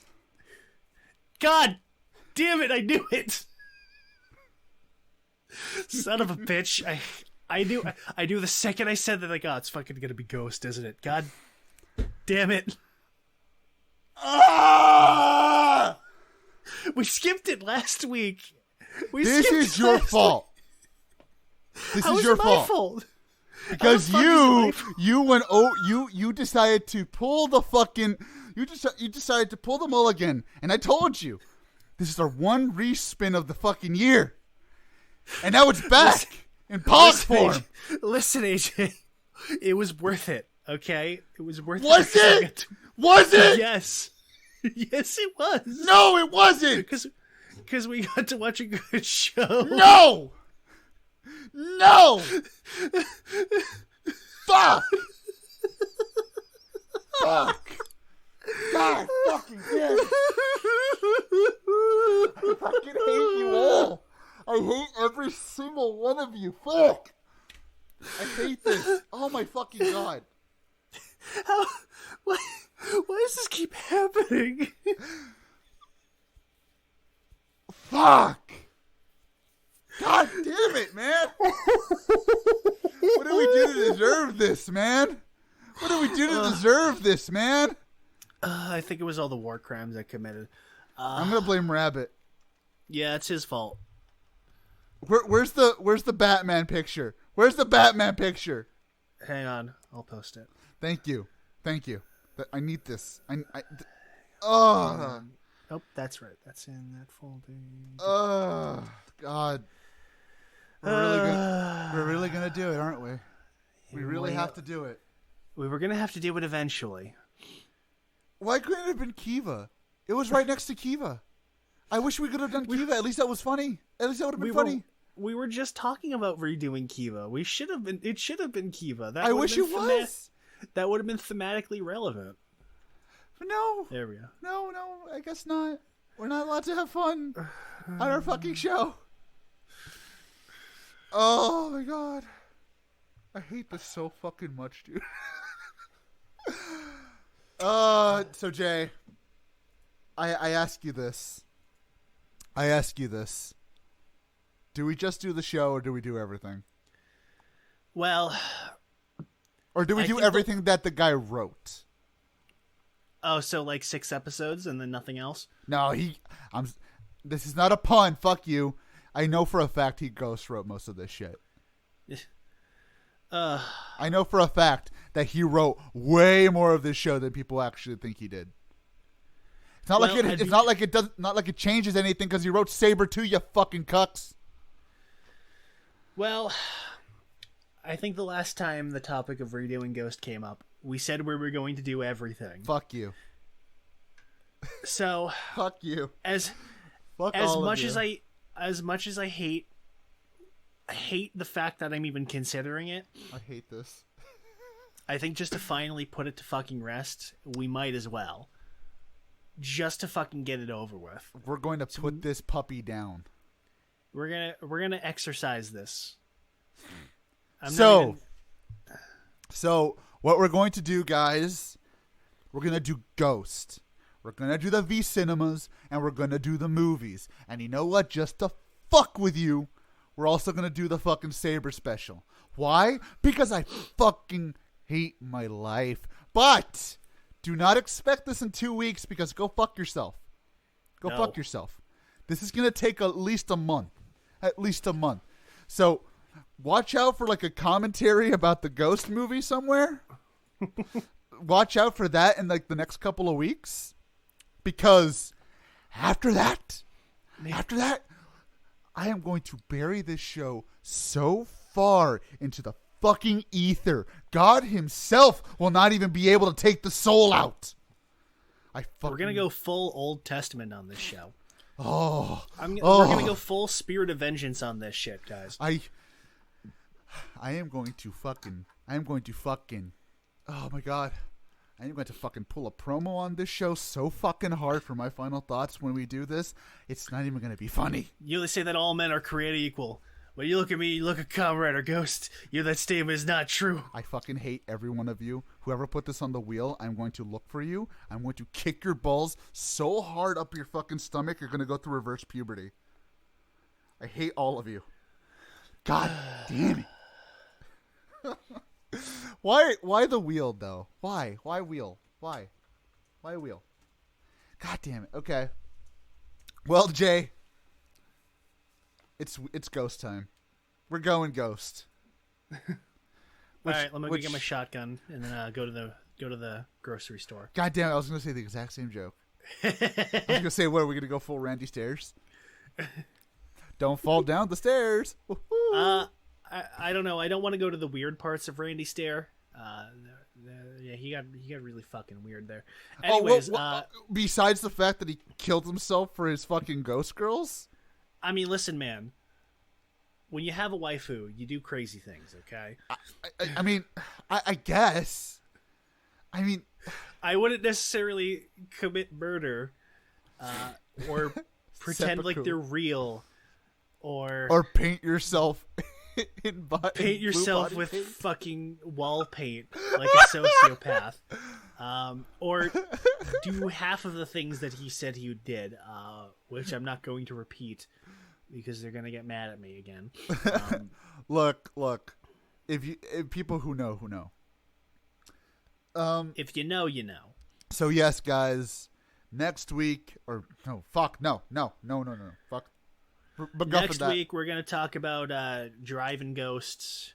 God damn it, I knew it! Son of a bitch. I knew the second I said that, like, oh, it's fucking gonna be Ghost, isn't it? God damn it. Ah! We skipped it last week. This is your fault. This How is is your it my fault. fault? Because How the fuck is it my fault? you decided to pull the fucking you decided to pull the mulligan, and I told you this is our one respin of the fucking year, and now it's back in pog form. Listen, AJ, it was worth it. Okay, it was worth Was it. it? Was it? Yes, yes, it was. No, it wasn't. Because we got to watch a good show. No. No. Fuck. Fuck. God fucking damn it. I fucking hate you all. I hate every single one of you. Fuck. I hate this. Oh my fucking god. Why does this keep happening? Fuck. God damn it, man. What did we do to deserve this, man? What did we do to deserve this, man? I think it was all the war crimes I committed. I'm gonna blame Rabbit. Yeah, it's his fault. Where's the Batman picture? Where's the Batman picture? Hang on, I'll post it. Thank you. I need this. Oh, Oh, that's right. That's in that folder. God. We're really gonna do it, aren't we? We really have to do it. We were gonna have to do it eventually. Why couldn't it have been Kiva? It was right next to Kiva. I wish we could have done Kiva. At least that was funny. At least that would have been funny. We were just talking about redoing Kiva. We should have been. It should have been Kiva. That I would wish have it been was. That would have been thematically relevant. No. There we go. No, I guess not. We're not allowed to have fun on our fucking show. Oh my god. I hate this so fucking much, dude. So Jay, I ask you this. Do we just do the show or do we do everything? Well, or do we do everything that the guy wrote? Oh, so like 6 episodes and then nothing else? No, this is not a pun. Fuck you. I know for a fact he ghost wrote most of this shit. I know for a fact that he wrote way more of this show than people actually think he did. It's not like it changes anything because he wrote Saber too, you fucking cucks. Well, I think the last time the topic of redoing Ghost came up, we said we were going to do everything. Fuck you. So fuck you. As much as I hate the fact that I'm even considering it. I hate this. I think just to finally put it to fucking rest, we might as well. Just to fucking get it over with. We're going to put this puppy down. We're gonna exercise this. So what we're going to do, guys, we're going to do Ghost. We're going to do the V cinemas, and we're going to do the movies. And you know what? Just to fuck with you, we're also going to do the fucking Saber special. Why? Because I fucking hate my life. But do not expect this in 2 weeks because go fuck yourself. Go fuck yourself. This is going to take at least a month. At least a month. So watch out for like a commentary about the Ghost movie somewhere. Watch out for that in like the next couple of weeks. Because After that, I am going to bury this show so far into the fucking ether, God himself will not even be able to take the soul out. We're gonna go full Old Testament on this show. Oh, We're gonna go full Spirit of Vengeance on this shit, guys. I am going to fucking. Oh my God. I am going to fucking pull a promo on this show so fucking hard for my final thoughts when we do this. It's not even going to be funny. You say that all men are created equal. When you look at me, you look at Comrade or Ghost. That statement is not true. I fucking hate every one of you. Whoever put this on the wheel, I'm going to look for you. I'm going to kick your balls so hard up your fucking stomach, you're going to go through reverse puberty. I hate all of you. God damn it. Why the wheel, though? Why wheel? Why wheel? God damn it. Okay. Well, Jay, it's ghost time. We're going ghost. All right, let me go get my shotgun and then go to the grocery store. God damn it, I was going to say the exact same joke. I was going to say, what, are we going to go full Randy Stairs? Don't fall down the stairs. Woo-hoo. I don't know. I don't want to go to the weird parts of Randy Stair. Yeah, he got really fucking weird there. Anyways, besides the fact that he killed himself for his fucking ghost girls? I mean, listen, man. When you have a waifu, you do crazy things, okay? I mean, I guess. I mean, I wouldn't necessarily commit murder or pretend like they're real or paint yourself paint yourself with fucking wall paint like a sociopath, or do half of the things that he said he did, which I'm not going to repeat because they're gonna get mad at me again. Look, if people who know, if you know, you know. So yes, guys, next week or no, fuck, no, fuck. Next week, we're going to talk about driving ghosts,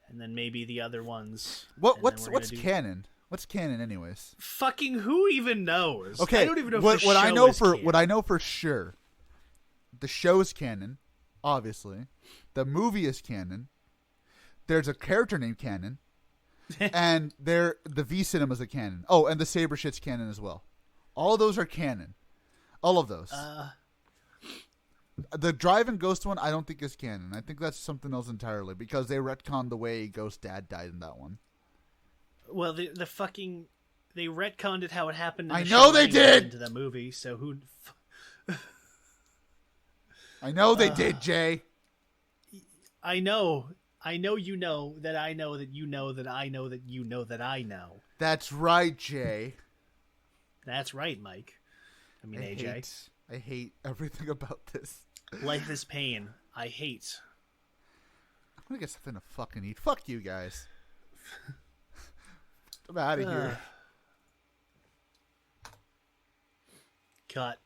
and then maybe the other ones. What's canon? What's canon, anyways? Fucking who even knows? Okay, I don't even know what if the show I know is for canon. what I know for sure, the show is canon, obviously. The movie is canon. There's a character named Canon, and the V cinema is a canon. Oh, and the Saber shit's canon as well. All of those are canon. All of those. The Drive and Ghost one, I don't think is canon. I think that's something else entirely because they retconned the way Ghost Dad died in that one. Well, they retconned it how it happened. I know they did into the movie. So who? I know they did, Jay. I know. You know that I know that you know that I know that you know that I know. That's right, Jay. That's right, Mike. I mean, AJ. I hate everything about this. Life is pain. I hate. I'm gonna get something to fucking eat. Fuck you guys. I'm out of here. Cut.